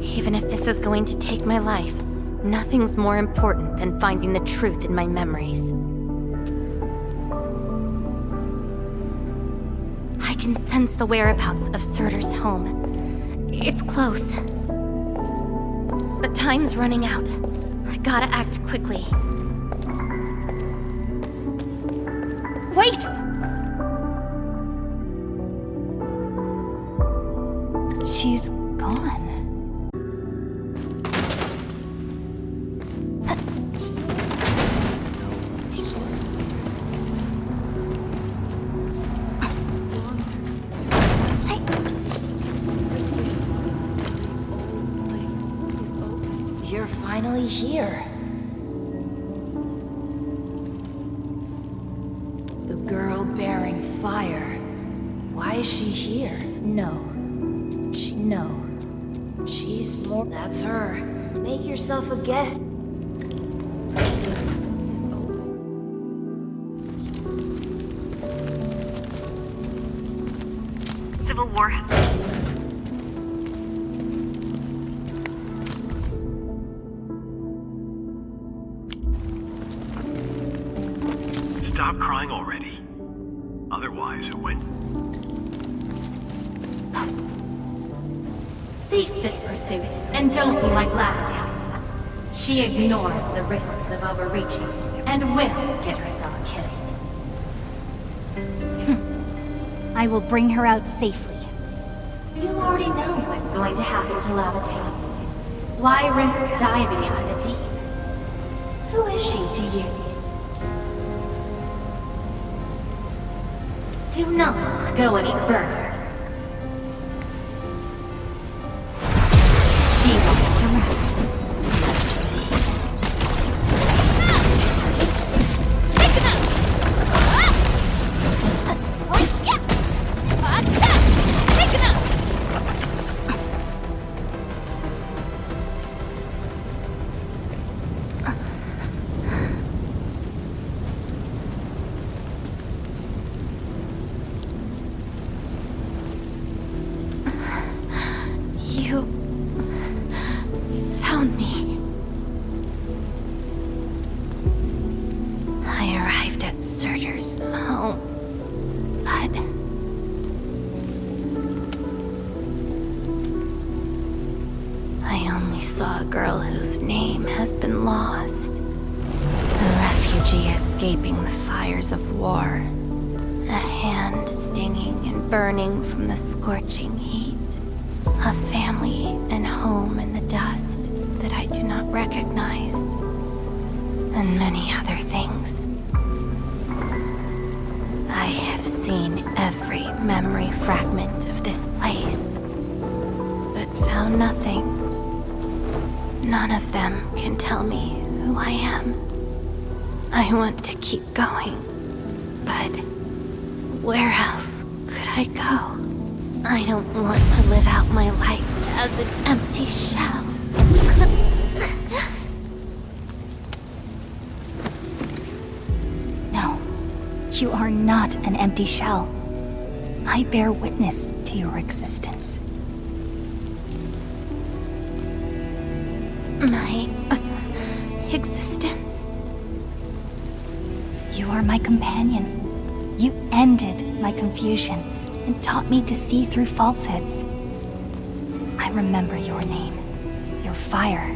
Even if this is going to take my life, nothing's more important than finding the truth in my memories. I can sense the whereabouts of Surtur's home. It's close. But time's running out. I gotta act quickly. Wait! She's gone. You're finally here. The girl bearing fire. Why is she here? No. She's more... That's her. Make yourself a guest. Civil war has... Stop crying already. Otherwise, it went... Cease this pursuit, and don't be like Lavate. She ignores the risks of overreaching, and will get herself killed. I will bring her out safely. You already know what's going to happen to Lavatine. Why risk diving into the deep? Who is she to you? Do not go any further. She wants to rest. Let's see. You found me. I arrived at Surtur's home, but I only saw a girl whose name has been lost. A refugee escaping the fires of war. A hand stinging and burning from the scorching heat. A family and home in the dust that I do not recognize. And many other things. I have seen every memory fragment of this place, but found nothing. None of them can tell me who I am. I want to keep going, but where else could I go? I don't want to live out my life as an empty shell. No, you are not an empty shell. I bear witness to your existence. My existence? You are my companion. You ended my confusion and taught me to see through falsehoods. I remember your name, your fire,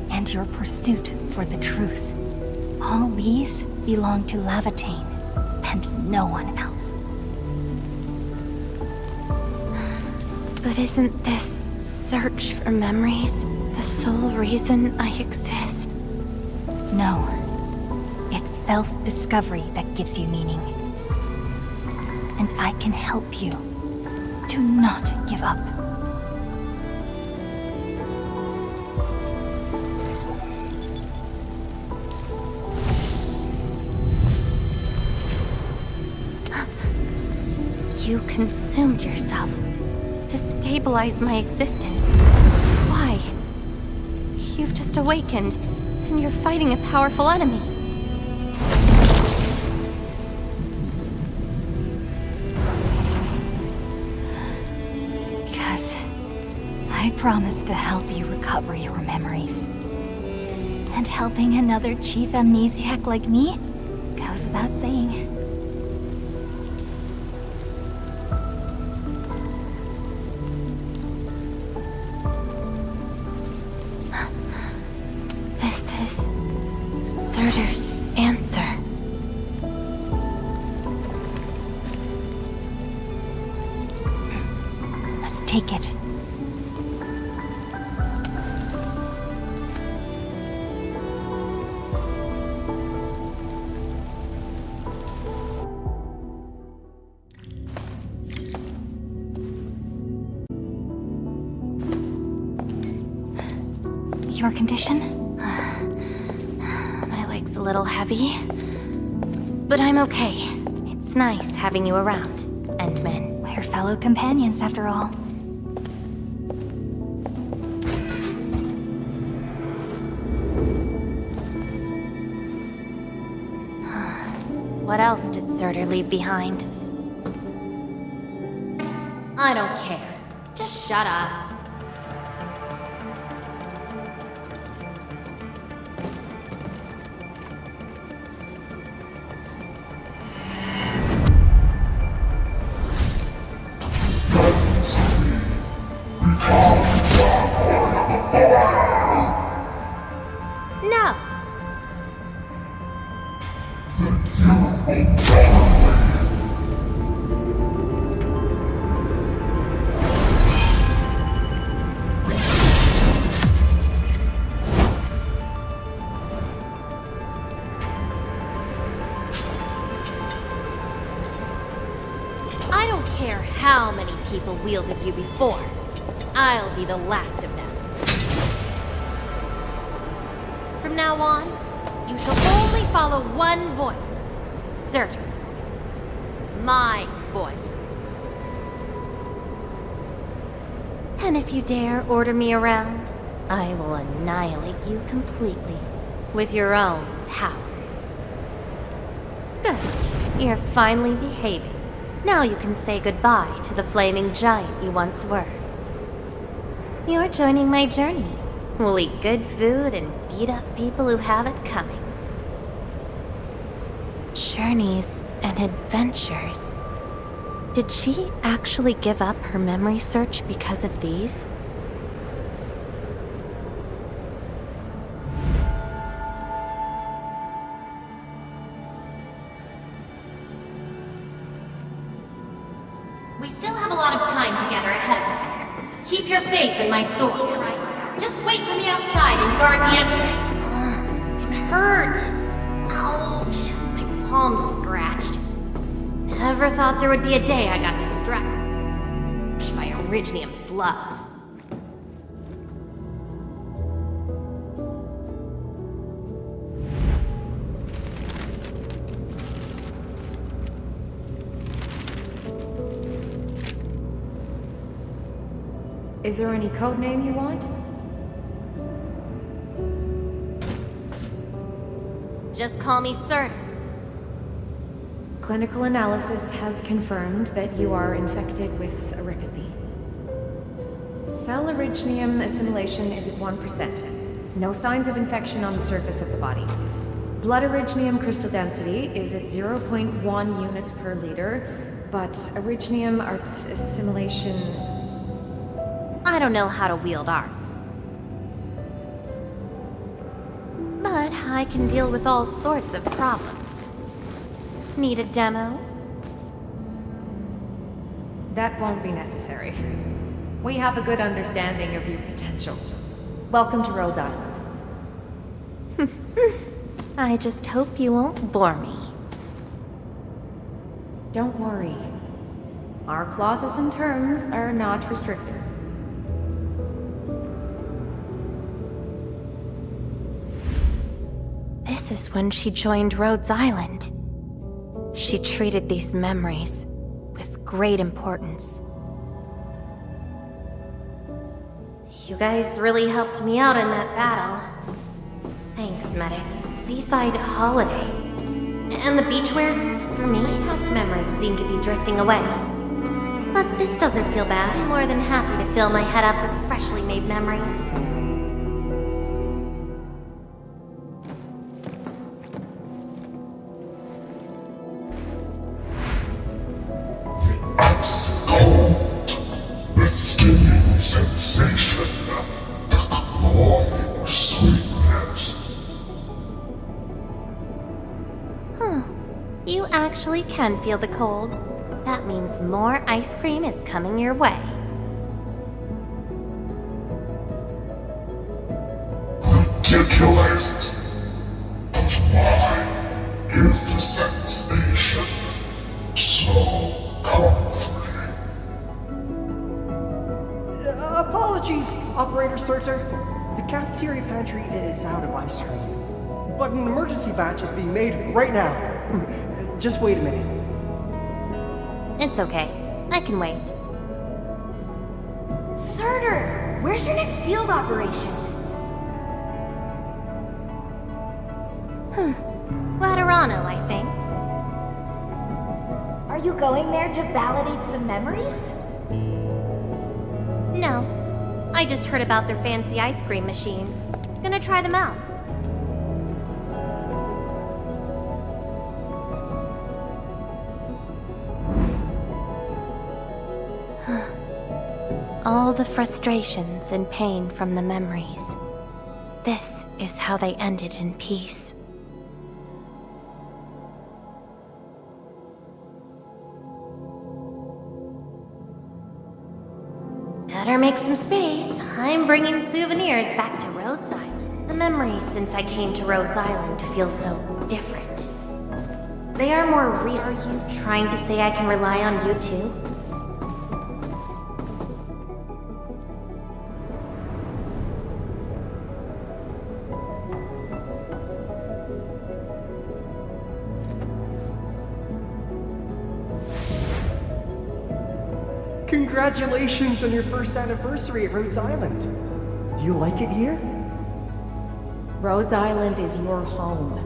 and your pursuit for the truth. All these belong to Lavatine, and no one else. But isn't this search for memories the sole reason I exist? No. It's self-discovery that gives you meaning. And I can help you. Do not give up. You consumed yourself to stabilize my existence. Why? You've just awakened, and you're fighting a powerful enemy. I promise to help you recover your memories. And helping another chief amnesiac like me goes without saying. This is Surtur's answer. Let's take it. Your condition? My leg's a little heavy, but I'm okay. It's nice having you around, Endmen. We're fellow companions, after all. What else did Surtur leave behind? I don't care. Just shut up. No. people wielded you before. I'll be the last of them. From now on, you shall only follow one voice. Surtur's voice. My voice. And if you dare order me around, I will annihilate you completely with your own powers. Good. You're finally behaving. Now you can say goodbye to the flaming giant you once were. You're joining my journey. We'll eat good food and beat up people who have it coming. Journeys and adventures. Did she actually give up her memory search because of these? We still have a lot of time together ahead of us. Keep your faith in my sword. Just wait for me outside and guard the entrance. It hurt. Ouch. My palm's scratched. Never thought there would be a day I got distracted by Originium slugs. Is there any code name you want? Just call me Sir. Clinical analysis has confirmed that you are infected with erypathy. Cell originium assimilation is at 1%. No signs of infection on the surface of the body. Blood originium crystal density is at 0.1 units per liter, but originium arts assimilation... I don't know how to wield arts. But I can deal with all sorts of problems. Need a demo? That won't be necessary. We have a good understanding of your potential. Welcome to Rhodes Island. I just hope you won't bore me. Don't worry. Our clauses and terms are not restrictive. This is when she joined Rhodes Island. She treated these memories with great importance. You guys really helped me out in that battle. Thanks, medics. Seaside holiday. And the beachwares, for me, past memories seem to be drifting away. But this doesn't feel bad. I'm more than happy to fill my head up with freshly made memories. The stinging sensation, the cloying sweetness. You actually can feel the cold. That means more ice cream is coming your way. Ridiculous. But why is the sensation so comforting? Apologies, Operator Surtur. The cafeteria pantry is out of ice cream. But an emergency batch is being made right now. Just wait a minute. It's okay. I can wait. Surtur! Where's your next field operation? Laterano, I think. Are you going there to validate some memories? No. I just heard about their fancy ice cream machines. Gonna try them out. All the frustrations and pain from the memories. This is how they ended in peace. Better make some space. I'm bringing souvenirs back to Rhodes Island. The memories since I came to Rhodes Island feel so different. They are more real. Are you trying to say I can rely on you too? Congratulations on your first anniversary at Rhodes Island. Do you like it here? Rhodes Island is your home.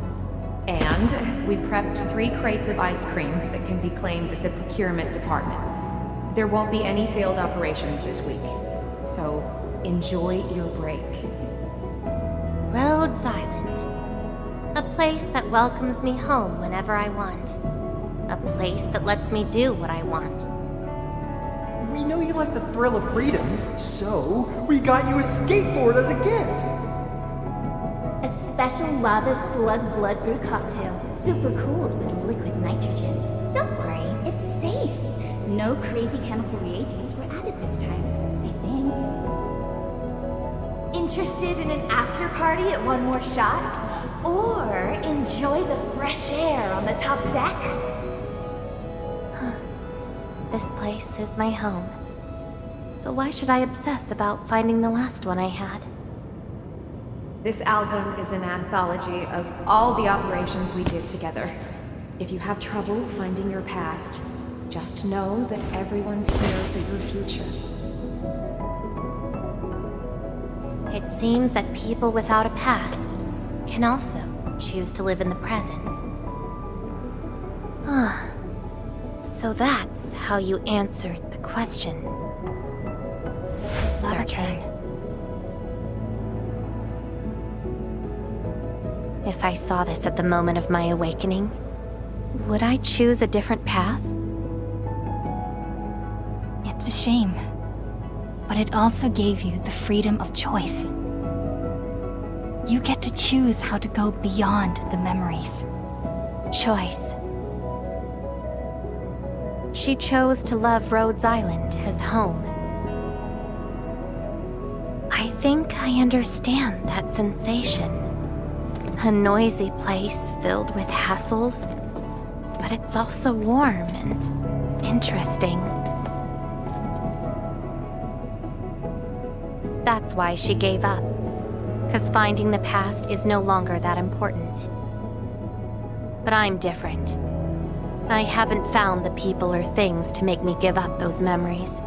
And we prepped 3 crates of ice cream that can be claimed at the procurement department. There won't be any failed operations this week, so enjoy your break. Rhodes Island. A place that welcomes me home whenever I want. A place that lets me do what I want. We know you like the thrill of freedom, so we got you a skateboard as a gift. A special lava slug blood brew cocktail, super cooled with liquid nitrogen. Don't worry, it's safe. No crazy chemical reagents were added this time, I think. Interested in an after party at One More Shot? Or enjoy the fresh air on the top deck? This place is my home. So why should I obsess about finding the last one I had? This album is an anthology of all the operations we did together. If you have trouble finding your past, just know that everyone's here for your future. It seems that people without a past can also choose to live in the present. Ah, so that's how you answered the question. Searching. If I saw this at the moment of my awakening, would I choose a different path? It's a shame, but it also gave you the freedom of choice. You get to choose how to go beyond the memories. Choice. She chose to love Rhodes Island as home. I think I understand that sensation. A noisy place filled with hassles, but it's also warm and interesting. That's why she gave up, 'cause finding the past is no longer that important. But I'm different. I haven't found the people or things to make me give up those memories.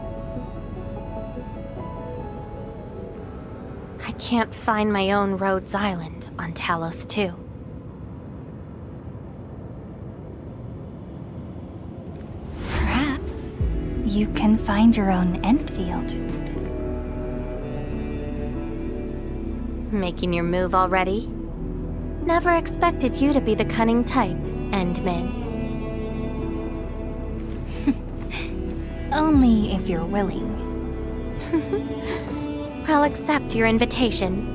I can't find my own Rhodes Island on Talos 2. Perhaps you can find your own Endfield. Making your move already? Never expected you to be the cunning type, Endmin. Only if you're willing. I'll accept your invitation.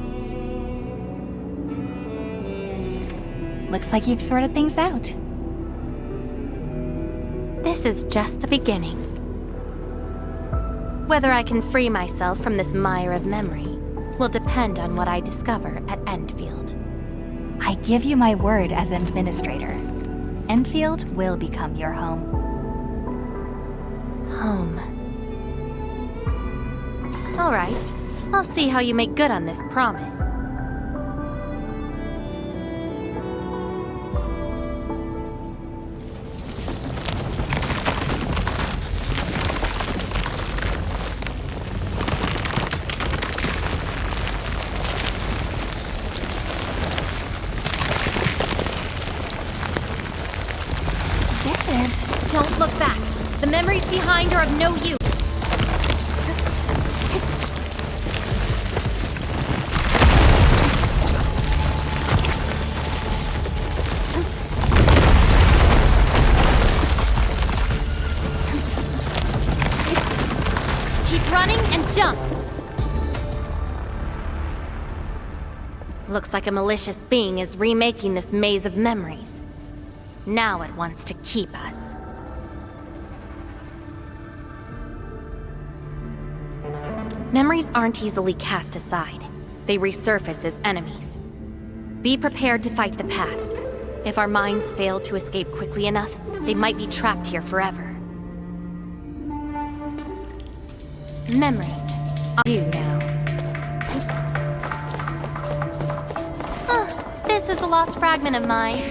Looks like you've sorted things out. This is just the beginning. Whether I can free myself from this mire of memory will depend on what I discover at Endfield. I give you my word as administrator. Endfield will become your home. Home. All right. I'll see how you make good on this promise. Don't look back. The memories behind are of no use. Keep running and jump. Looks like a malicious being is remaking this maze of memories. Now it wants to keep us. Memories aren't easily cast aside. They resurface as enemies. Be prepared to fight the past. If our minds fail to escape quickly enough, they might be trapped here forever. Memories are you now. This is a lost fragment of mine.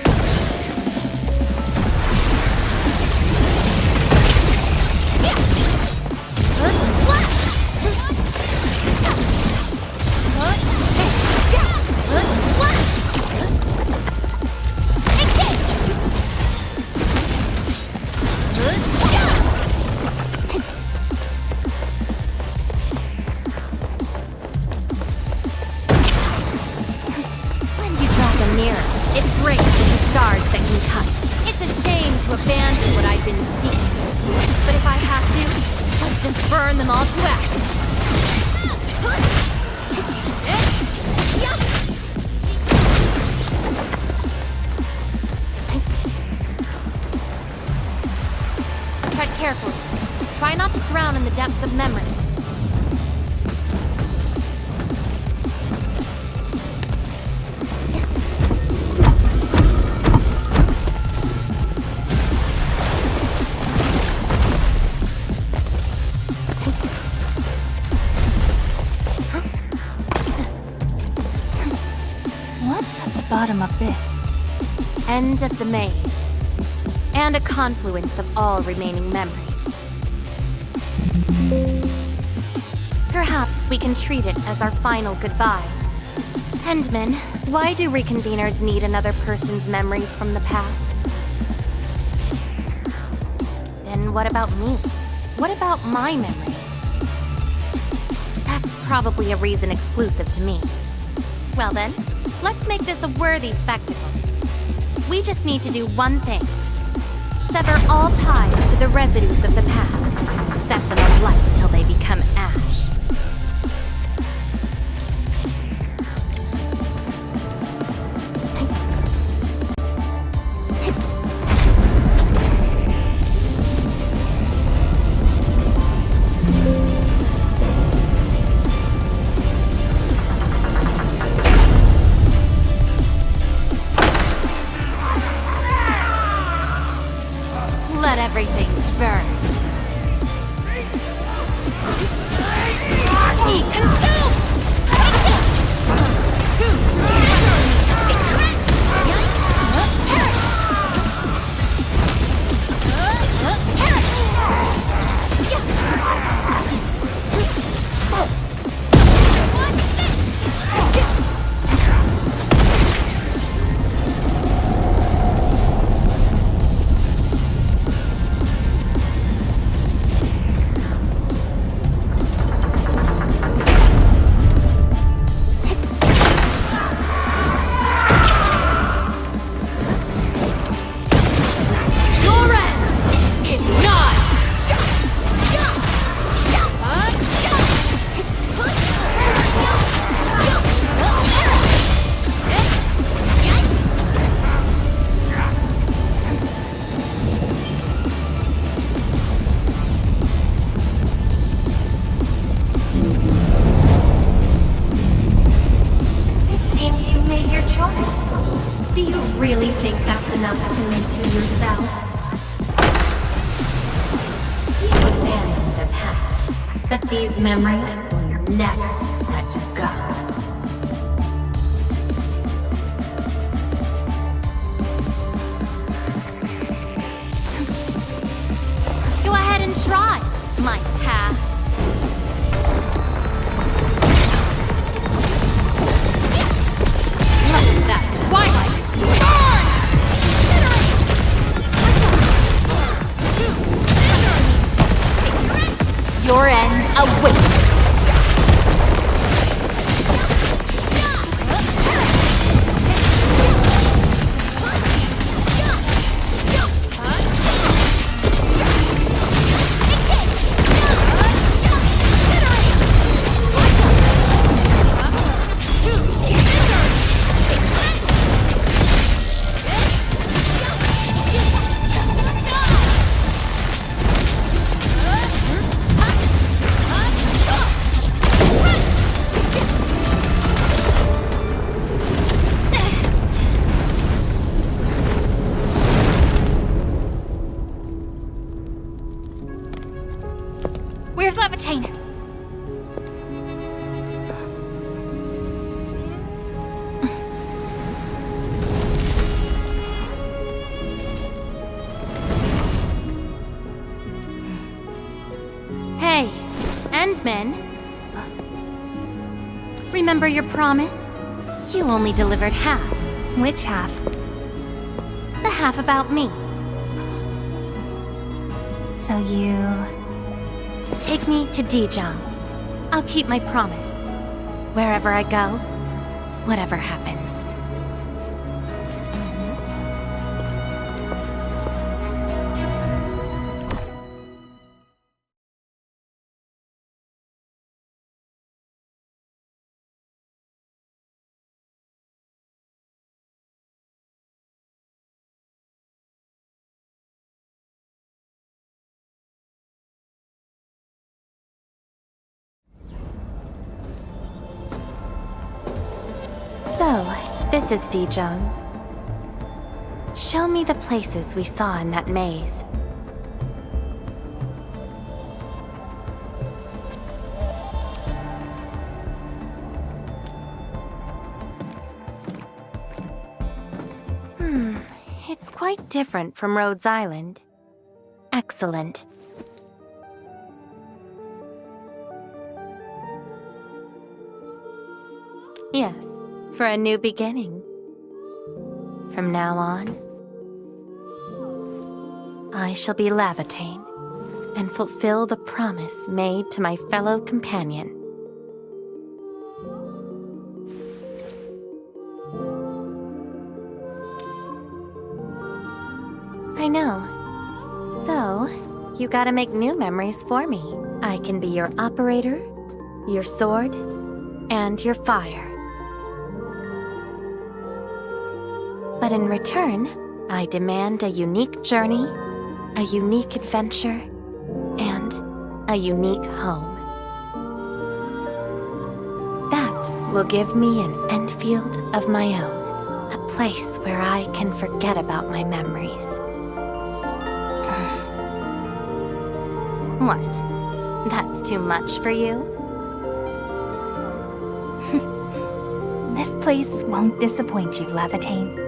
It breaks into shards that can cut. It's a shame to abandon what I've been seeking. But if I have to, let's just burn them all to ash. Tread carefully. Try not to drown in the depths of memories. What's at the bottom of this? End of the maze. And a confluence of all remaining memories. Perhaps we can treat it as our final goodbye. Endman, why do reconveners need another person's memories from the past? Then what about me? What about my memories? That's probably a reason exclusive to me. Well then, let's make this a worthy spectacle. We just need to do one thing. Sever all ties to the residues of the past. Set them alight till they become ash. Let everything burn. Be consumed! Do you really think that's enough to make you yourself? You abandoned the past, but these memories will never let you go. Go ahead and try, my past. Let that twilight burn! Your end awaits. Where's Levitane? Hey, Endman. Remember your promise? You only delivered half. Which half? The half about me. So you... Take me to Dijong. I'll keep my promise. Wherever I go, whatever happens. So, this is Dijong. Show me the places we saw in that maze. It's quite different from Rhodes Island. Excellent. Yes, for a new beginning. From now on, I shall be Lavitane and fulfill the promise made to my fellow companion. I know. So, you gotta make new memories for me. I can be your operator, your sword, and your fire. But in return, I demand a unique journey, a unique adventure, and a unique home. That will give me an Endfield of my own, a place where I can forget about my memories. What? That's too much for you? This place won't disappoint you, Lavitane.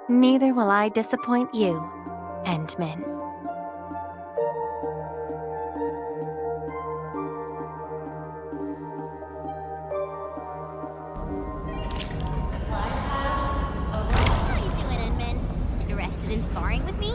Neither will I disappoint you, Endman. How you doing, Endman? Interested in sparring with me?